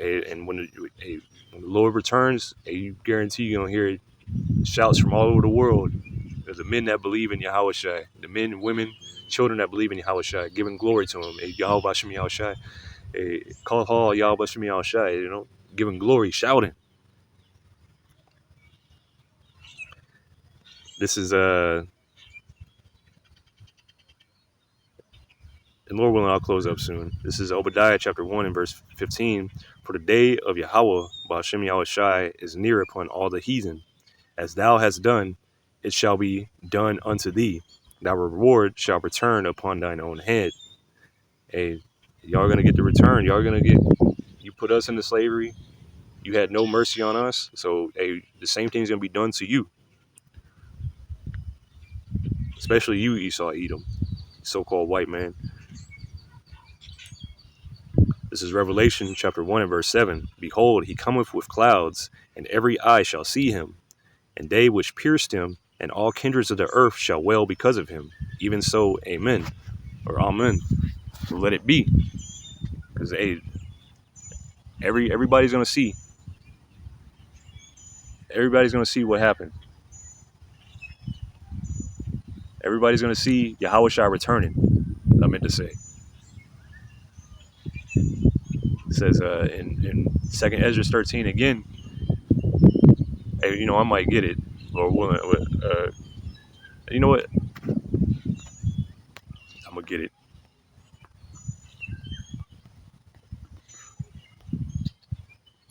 And when the Lord returns, you guarantee you're going to hear shouts from all over the world. There's the men that believe in Yahushua, the men and women, children that believe in Yahushua, giving glory to him. Yahweh Bashem Yahushua, call hall Yahweh Bashem Yahushua, giving glory, shouting. This is and Lord willing, I'll close up soon. This is Obadiah chapter 1 and verse 15. For the day of Yahweh Bashem Yahushua is near upon all the heathen. As thou hast done, it shall be done unto thee. Thy reward shall return upon thine own head. Hey, y'all are going to get the return. Y'all are going to get, you put us into slavery. You had no mercy on us. So, the same thing's going to be done to you. Especially you, Esau Edom, so-called white man. This is Revelation chapter 1 and verse 7. Behold, he cometh with clouds, and every eye shall see him, and they which pierced him, and all kindreds of the earth shall wail because of him. Even so, amen, or amen. So let it be. Because everybody's going to see. Everybody's going to see what happened. Everybody's going to see Yahushua returning. I meant to say. It says in 2nd Ezra 13 again. Hey, I might get it. Or you know what? I'm going to get it.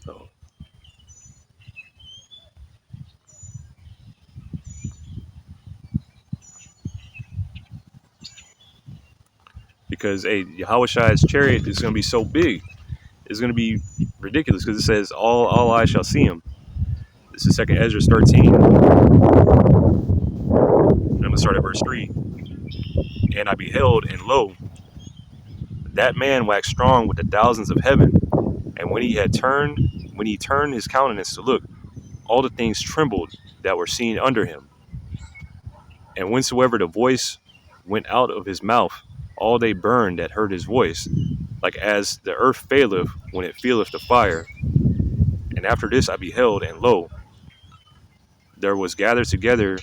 Oh. Because, Yahushua's chariot is going to be so big. It's going to be ridiculous because it says, all eyes shall see him. This is 2nd Ezra 13. I'm going to start at verse 3. And I beheld, and lo, that man waxed strong with the thousands of heaven. And when he turned his countenance to look, all the things trembled that were seen under him. And whensoever the voice went out of his mouth. All they burned that heard his voice, like as the earth faileth when it feeleth the fire. And after this I beheld, and lo, there was gathered together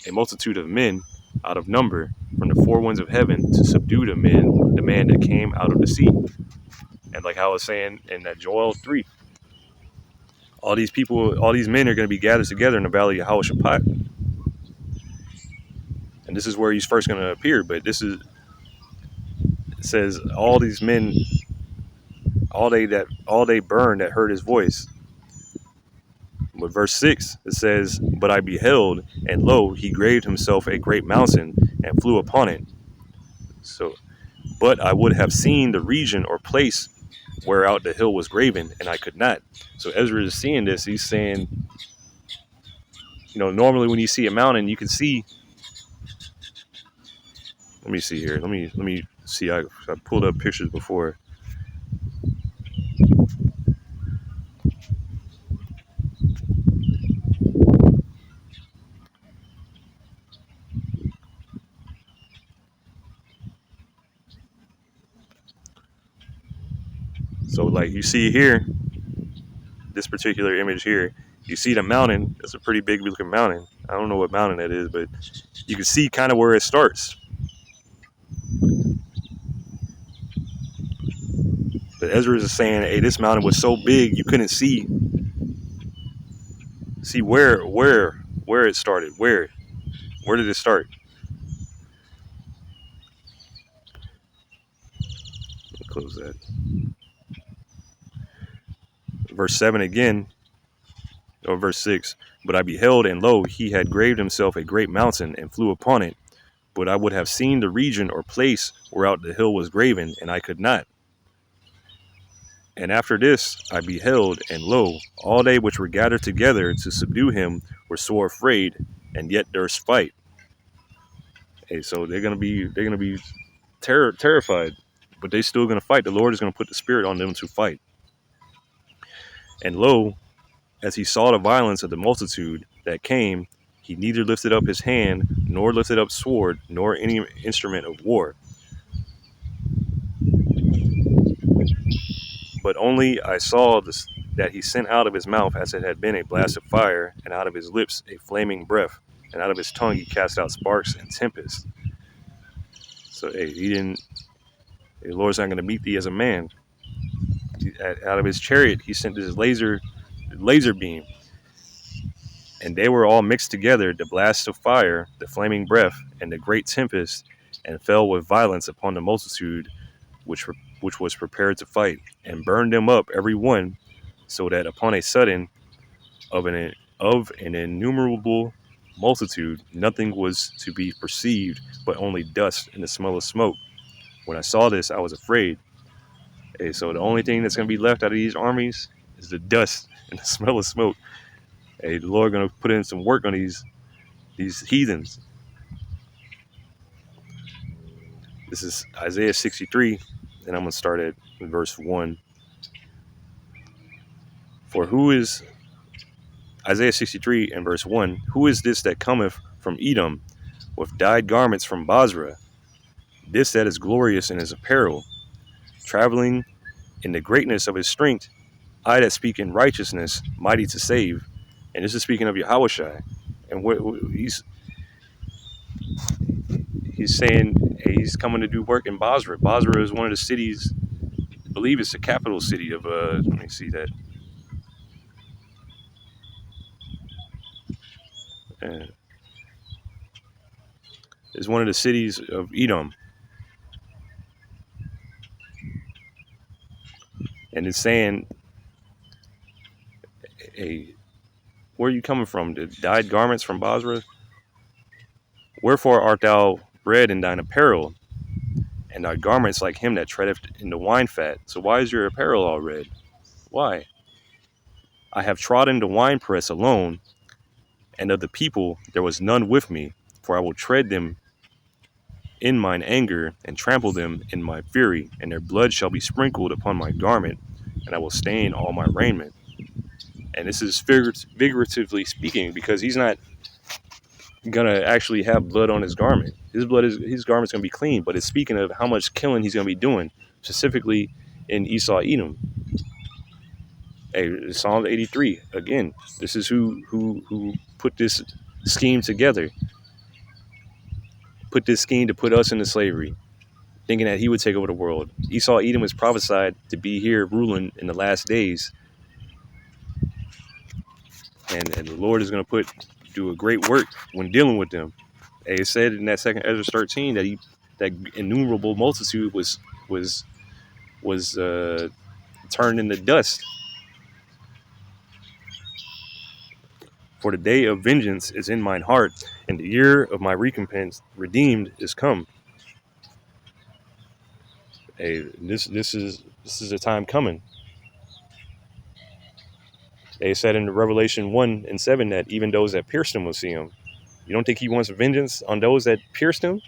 a multitude of men out of number from the four winds of heaven to subdue the man that came out of the sea. And like how I was saying in that Joel 3, all these people, all these men are going to be gathered together in the valley of Hawashaphat. And this is where he's first going to appear. But this is, it says, all these men, all they burned that heard his voice. But verse 6, it says, but I beheld, and lo, he graved himself a great mountain and flew upon it. So, but I would have seen the region or place whereout the hill was graven, and I could not. So Ezra is seeing this. He's saying, normally when you see a mountain, you can see. Let me see here. Let me see. I pulled up pictures before. So like you see here, this particular image here, you see the mountain. It's a pretty big looking mountain. I don't know what mountain that is, but you can see kind of where it starts. But Ezra is saying, hey, this mountain was so big you couldn't see where it started. Where did it start? Close that. Verse 7 again, or verse 6. But I beheld, and lo, he had graved himself a great mountain and flew upon it. But I would have seen the region or place whereout the hill was graven, and I could not. And after this I beheld, and lo, all they which were gathered together to subdue him were sore afraid, and yet durst fight. Hey, so they're gonna be terrified, but they still gonna fight. The Lord is gonna put the spirit on them to fight. And lo, as he saw the violence of the multitude that came, he neither lifted up his hand, nor lifted up sword, nor any instrument of war. But only I saw this, that he sent out of his mouth as it had been a blast of fire, and out of his lips a flaming breath, and out of his tongue he cast out sparks and tempests. So hey, the Lord's not going to meet thee as a man. Out of his chariot he sent this laser beam, and they were all mixed together, the blast of fire, the flaming breath, and the great tempest, and fell with violence upon the multitude which was prepared to fight, and burned them up every one, so that upon a sudden of an innumerable multitude nothing was to be perceived but only dust and the smell of smoke. When I saw this, I was afraid. Hey, so the only thing that's going to be left out of these armies is the dust and the smell of smoke. Hey, the Lord going to put in some work on these heathens. This is Isaiah 63, and I'm going to start at verse 1. For who is, Isaiah 63 and verse 1, who is this that cometh from Edom with dyed garments from Basra? This that is glorious in his apparel, traveling in the greatness of his strength, I that speak in righteousness, mighty to save. And this is speaking of Yahushua. And what he's saying, hey, he's coming to do work in Basra. Basra is one of the cities, I believe it's the capital city of, let me see that. It's one of the cities of Edom. And it's saying, hey, where are you coming from? The dyed garments from Basra? Wherefore art thou red in thine apparel, and thy garments like him that treadeth in the wine fat? So why is your apparel all red? Why? I have trodden the winepress alone, and of the people there was none with me, for I will tread them in mine anger, and trample them in my fury, and their blood shall be sprinkled upon my garment, and I will stain all my raiment. And this is figuratively speaking, because he's not, gonna actually have blood on his garment. His garment's gonna be clean. But it's speaking of how much killing he's gonna be doing, specifically in Esau Edom. Hey, Psalm 83 again. This is who put this scheme together. Put this scheme to put us into slavery, thinking that he would take over the world. Esau Edom was prophesied to be here ruling in the last days, and the Lord is going to do a great work when dealing with them. It said in that second Ezra 13 that innumerable multitude was turned into dust. For the day of vengeance is in mine heart, and the year of my recompense redeemed is come. Hey, this is a time coming. They said in Revelation 1:7 that even those that pierced him will see him. You don't think he wants vengeance on those that pierced him?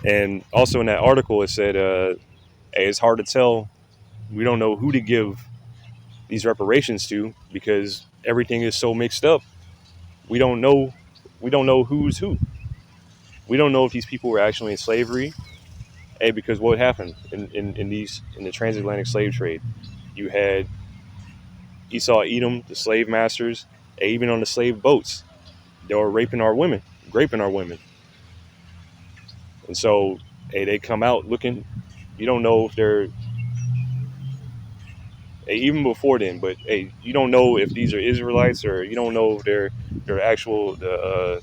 And also in that article, it said, hey, it's hard to tell. We don't know who to give these reparations to because everything is so mixed up. We don't know. We don't know who's who. We don't know if these people were actually in slavery. Hey, because what happened in the transatlantic slave trade? You had Esau, Edom, the slave masters, even on the slave boats, they were raping our women. And so, hey, they come out looking. You don't know if they're even before then, but hey, you don't know if these are Israelites or you don't know if they're actual the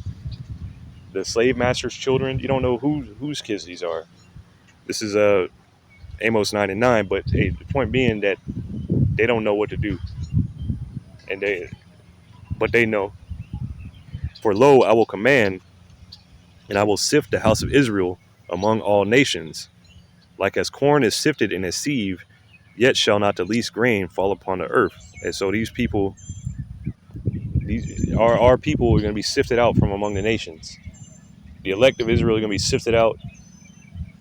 slave masters' children. You don't know whose kids these are. This is Amos 9:9, but hey, the point being that they don't know what to do, and they know. For lo, I will command, and I will sift the house of Israel among all nations, like as corn is sifted in a sieve, yet shall not the least grain fall upon the earth. And so these people, our people are going to be sifted out from among the nations. The elect of Israel are going to be sifted out.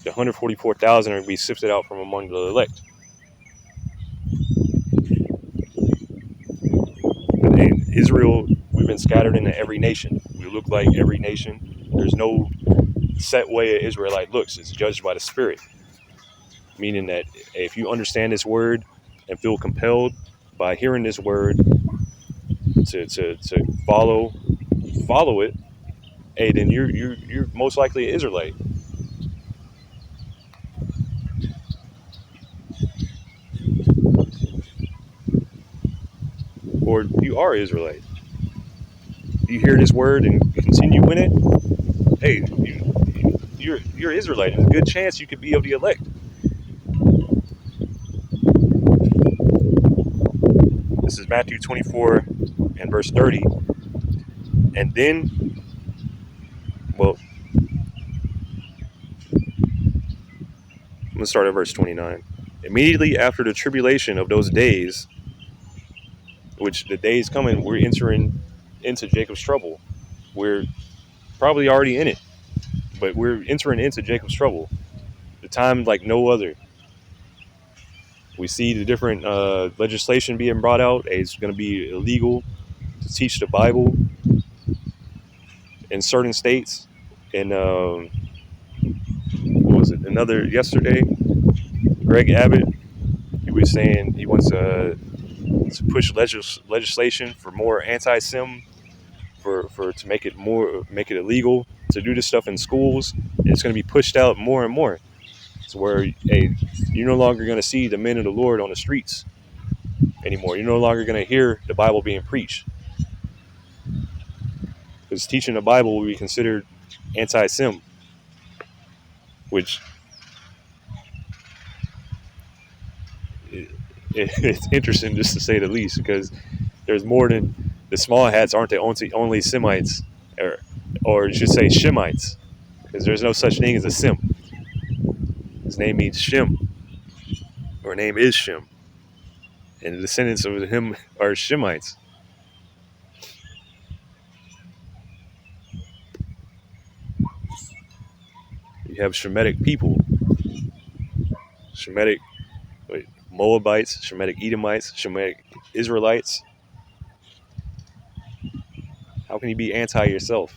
The 144,000 are going to be sifted out from among the elect. In Israel, we've been scattered into every nation. We look like every nation. There's no set way an Israelite looks. It's judged by the Spirit. Meaning that if you understand this word and feel compelled by hearing this word to follow it, hey, then you're most likely an Israelite, or you are an Israelite. You hear this word and continue in it. Hey, you're an Israelite. There's a good chance you could be of the elect. This is Matthew 24 and verse 30. And then, well, I'm going to start at verse 29. Immediately after the tribulation of those days, which the days coming, we're entering into Jacob's trouble. We're probably already in it, but we're entering into Jacob's trouble. The time like no other. We see the different legislation being brought out. It's going to be illegal to teach the Bible in certain states. And what was it? Another yesterday, Greg Abbott, he was saying he wants to push legislation for more anti-sim, for to make it illegal to do this stuff in schools. And it's going to be pushed out more and more. It's where hey, you're no longer going to see the men of the Lord on the streets anymore. You're no longer going to hear the Bible being preached, because teaching the Bible will be considered anti-sim, which it's interesting just to say the least, because there's more than the small hats aren't the only Semites, or you should say Shemites, because there's no such thing as a Sim. His name means Shem, or name is Shem, and the descendants of him are Shemites. You have Shemitic people, Shemitic Moabites, Shemitic Edomites, Shemitic Israelites. How can you be anti yourself?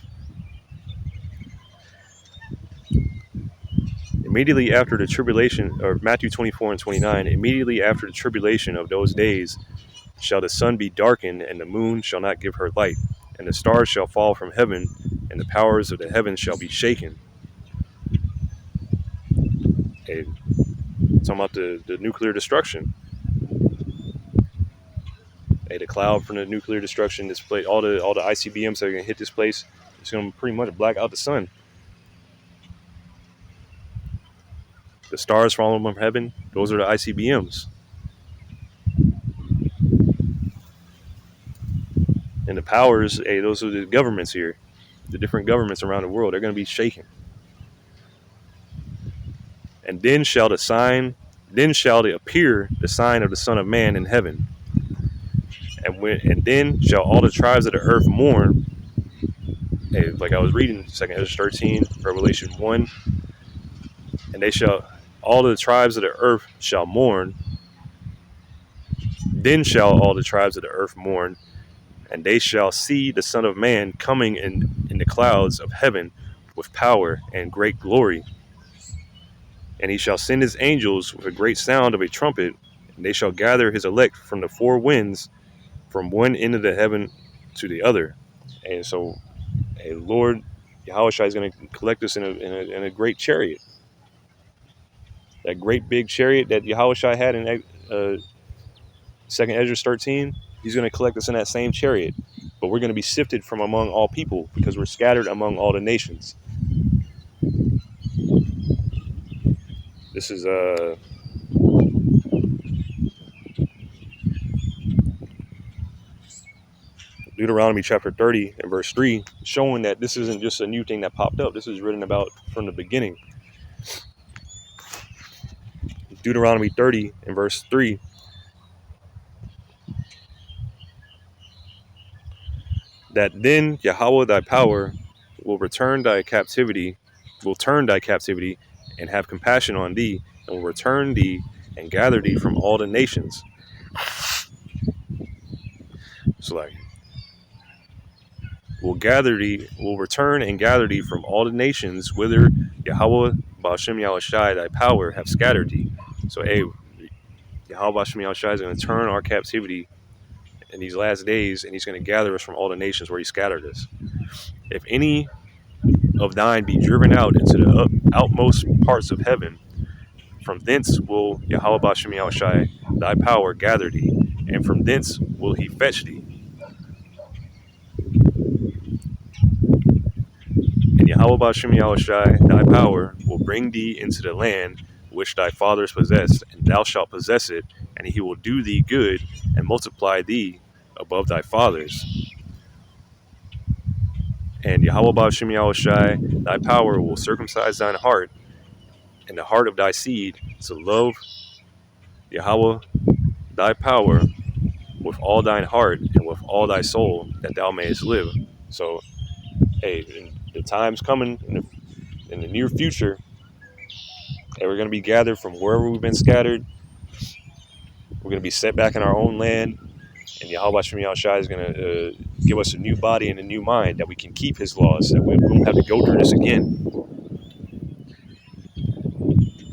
Immediately after the tribulation, or Matthew 24 and 29, immediately after the tribulation of those days shall the sun be darkened, and the moon shall not give her light, and the stars shall fall from heaven, and the powers of the heavens shall be shaken. Hey, talking about the nuclear destruction. Hey, the cloud from the nuclear destruction, this place, all the ICBMs that are gonna hit this place, it's gonna pretty much black out the sun. The stars falling from heaven, those are the ICBMs. And the powers, hey, those are the governments here. The different governments around the world, they're gonna be shaken. And then shall they appear the sign of the Son of Man in heaven. And then shall all the tribes of the earth mourn. Hey, like I was reading 2 Ezra 13, Revelation 1, and they shall all the tribes of the earth shall mourn. Then shall all the tribes of the earth mourn, and they shall see the Son of Man coming in the clouds of heaven with power and great glory. And he shall send his angels with a great sound of a trumpet, and they shall gather his elect from the four winds, from one end of the heaven to the other. And so, hey, Lord Yahushua is going to collect us in a great chariot. That great big chariot that Yahushua had in 2nd Ezra 13, he's going to collect us in that same chariot. But we're going to be sifted from among all people because we're scattered among all the nations. This is Deuteronomy chapter 30 and verse 3, showing that this isn't just a new thing that popped up. This is written about from the beginning. Deuteronomy 30 and verse 3. That then Yahweh thy power will turn thy captivity, and have compassion on thee, and will return thee and gather thee from all the nations. So like, will return and gather thee from all the nations whither Yahweh Ba'ashem Yahushai thy power have scattered thee. So hey, Yahweh Ba'ashem Yahushai is going to turn our captivity in these last days, and he's going to gather us from all the nations where he scattered us. If any of thine be driven out into the outmost parts of heaven, from thence will Yahweh Ba'ashem Yahushai thy power gather thee, and from thence will he fetch thee. And Yahweh Ba'ashem Yahushai thy power will bring thee into the land which thy fathers possessed, and thou shalt possess it, and he will do thee good and multiply thee above thy fathers. And Yahweh Ba'ashem Yahushai thy power will circumcise thine heart and the heart of thy seed to love Yahweh thy power with all thine heart and with all thy soul, that thou mayest live. So, hey, the time's coming in the near future, and we're going to be gathered from wherever we've been scattered. We're going to be set back in our own land, and Yahweh Shem Yahushua is going to give us a new body and a new mind that we can keep his laws, that we won't have to go through this again.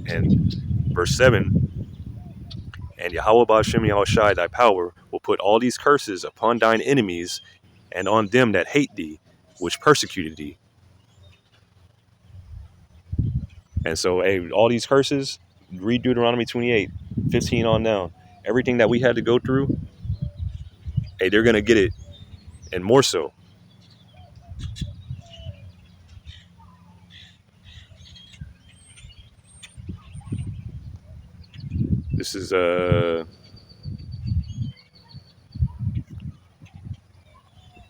And verse 7, and Yahweh Ba'ashem Yahushai thy power will put all these curses upon thine enemies and on them that hate thee, which persecuted thee. And so, hey, all these curses, read Deuteronomy 28, 15 on down. Everything that we had to go through, hey, they're going to get it, and more so. This is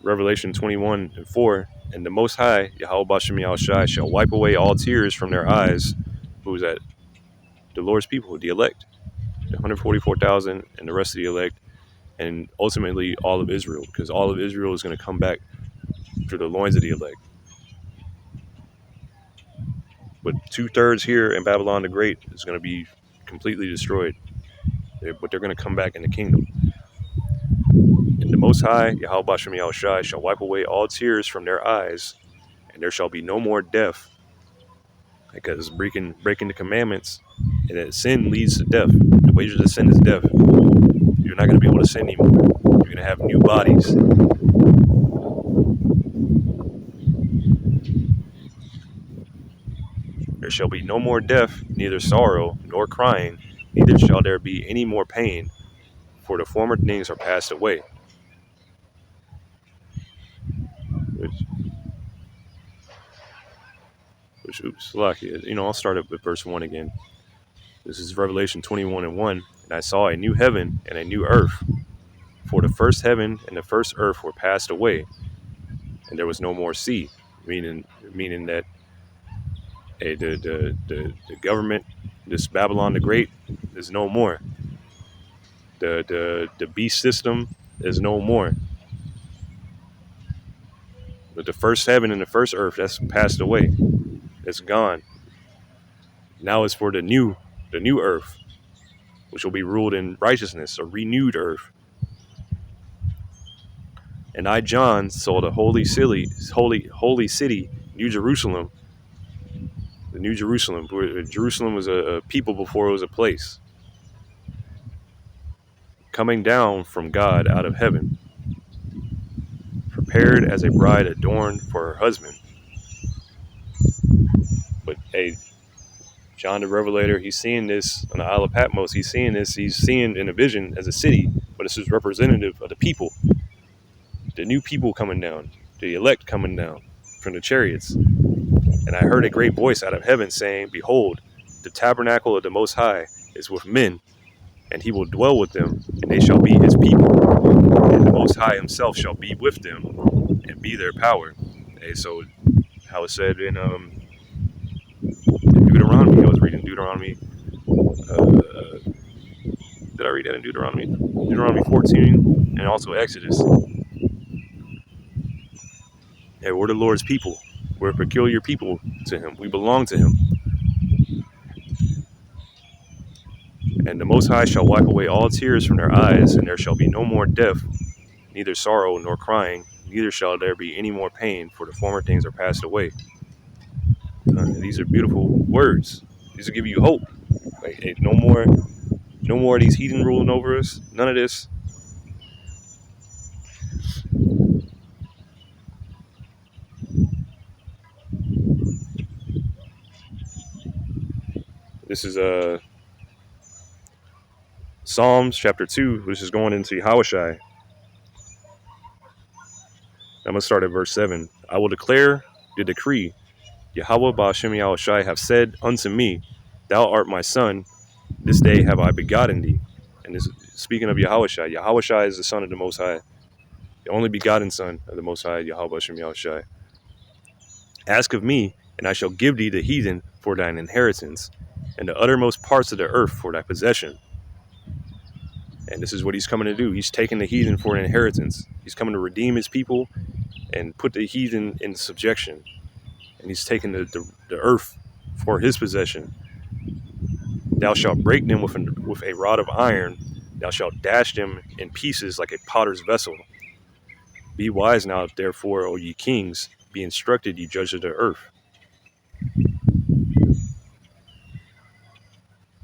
Revelation 21 and 4. And the Most High, Yahweh Ba'ashem Yahushai, shall wipe away all tears from their eyes. Who's that? The Lord's people, the elect. The 144,000 and the rest of the elect. And ultimately all of Israel, because all of Israel is going to come back through the loins of the elect. But 2/3 here in Babylon the Great is going to be completely destroyed. but they're going to come back in the kingdom. And the Most High, Yahweh Bashem Yahushai, shall wipe away all tears from their eyes, and there shall be no more death, because breaking the commandments, and that sin leads to death. The wages of sin is death. You're not going to be able to sin anymore. You're going to have new bodies. There shall be no more death, neither sorrow nor crying, neither shall there be any more pain, for the former things are passed away. Oops, lucky. I'll start up with verse 1 again. This is Revelation 21:1. And I saw a new heaven and a new earth, for the first heaven and the first earth were passed away, and there was no more sea. Meaning that the government, this Babylon the Great, is no more. The beast system is no more. But the first heaven and the first earth, that's passed away. It's gone. Now it's for the new earth, which will be ruled in righteousness, a renewed earth. And I, John, saw the holy city, New Jerusalem. The New Jerusalem. Jerusalem was a people before it was a place. Coming down from God out of heaven, prepared as a bride adorned for her husband. But hey, John the Revelator, he's seeing this on the Isle of Patmos. He's seeing this. He's seeing in a vision as a city, but this is representative of the people, the new people coming down, the elect coming down from the chariots. And I heard a great voice out of heaven saying, "Behold, the tabernacle of the Most High is with men, and he will dwell with them, and they shall be his people. And the Most High himself shall be with them, and be their power." Hey, so how it said in Deuteronomy, I was reading Deuteronomy. Did I read that in Deuteronomy? Deuteronomy 14, and also Exodus. Hey, we're the Lord's people. We're a peculiar people to him. We belong to him. And the Most High shall wipe away all tears from their eyes, and there shall be no more death, neither sorrow nor crying, neither shall there be any more pain, for the former things are passed away. These are beautiful words. These will give you hope. Like, hey, no more of these heathen ruling over us. None of this. This is Psalms chapter 2, which is going into Yahushai. I'm going to start at verse 7. I will declare the decree. Yahweh Ba'ashem Yahushai have said unto me, Thou art my son, this day have I begotten thee. And this, speaking of Yahushai, Yahushai is the son of the Most High, the only begotten son of the Most High, Yahweh Ba'ashem Yahushai. Ask of me, and I shall give thee the heathen for thine inheritance, and the uttermost parts of the earth for thy possession. And this is what he's coming to do. He's taking the heathen for an inheritance. He's coming to redeem his people and put the heathen in subjection. And he's taking the earth for his possession. Thou shalt break them with a rod of iron. Thou shalt dash them in pieces like a potter's vessel. Be wise now, therefore, O ye kings. Be instructed, ye judges of the earth.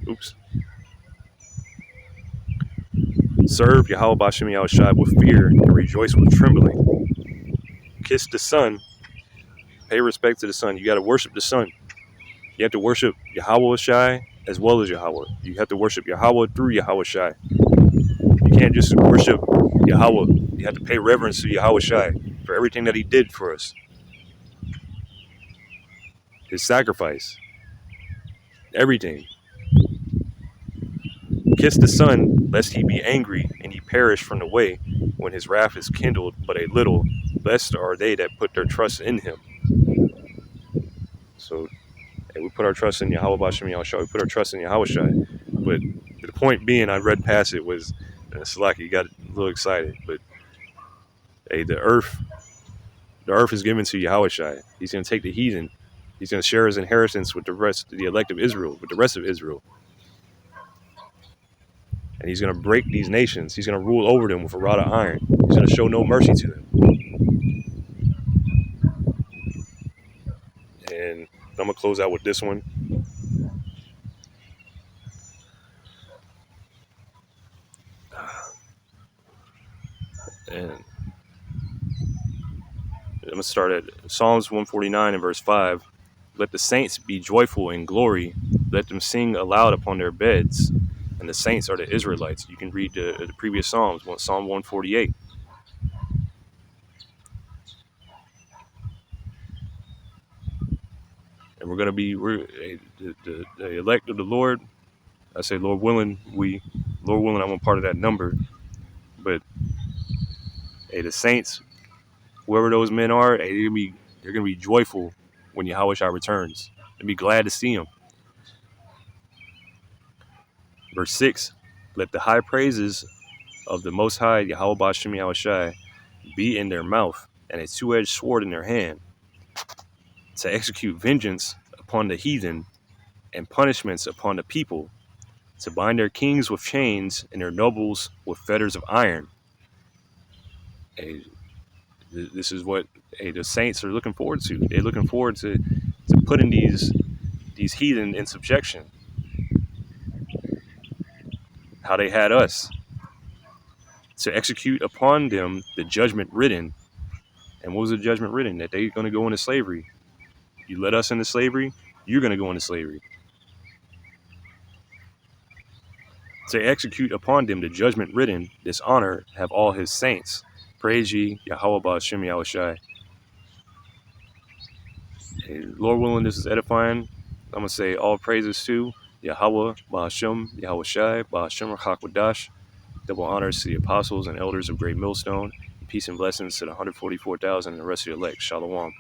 Oops. Serve Yahweh Ba'ashem Yahushai with fear and rejoice with trembling. Kiss the Son. Pay respect to the Son. You got to worship the Son. You have to worship Yahweh Shai as well as Yahweh. You have to worship Yahweh through Yahweh Shai. You can't just worship Yahweh. You have to pay reverence to Yahweh Shai for everything that he did for us. His sacrifice. Everything. Kiss the Son, lest he be angry and he perish from the way when his wrath is kindled but a little. Blessed are they that put their trust in him. So, and we put our trust in Yahweh Ba'ashem Yahushai. We put our trust in Yahweh Shai. But the point being, I read past it was, Salaki, you got a little excited. But hey, the earth is given to Yahweh Shai. He's going to take the heathen. He's going to share his inheritance with the elect of Israel, with the rest of Israel. and he's going to break these nations. He's going to rule over them with a rod of iron. He's going to show no mercy to them. And I'm going to close out with this one. And I'm going to start at Psalms 149 and verse 5. Let the saints be joyful in glory. Let them sing aloud upon their beds. And the saints are the Israelites. You can read the previous Psalms, Psalm 148. And we're going to be the elect of the Lord. I say, Lord willing, I'm a part of that number. But hey, the saints, whoever those men are, hey, they're gonna be joyful when Yahushua returns. They'll be glad to see him. Verse 6, let the high praises of the Most High Yahweh B'Shem Yahushai be in their mouth and a two-edged sword in their hand, to execute vengeance upon the heathen and punishments upon the people, to bind their kings with chains and their nobles with fetters of iron. Hey, this is what the saints are looking forward to. They're looking forward to putting these heathen in subjection. How they had us, to execute upon them the judgment written. And what was the judgment written? That they're going to go into slavery. You let us into slavery, you're going to go into slavery. To execute upon them the judgment written, this honor have all his saints. Praise ye Yahweh B'Shem Yahushai. Hey, Lord willing, this is edifying. I'm going to say all praises to Yahweh B'Shem Yahushai B'Shem Hakwadash. Double honors to the apostles and elders of Great Millstone. Peace and blessings to the 144,000 and the rest of the elect. Shalom.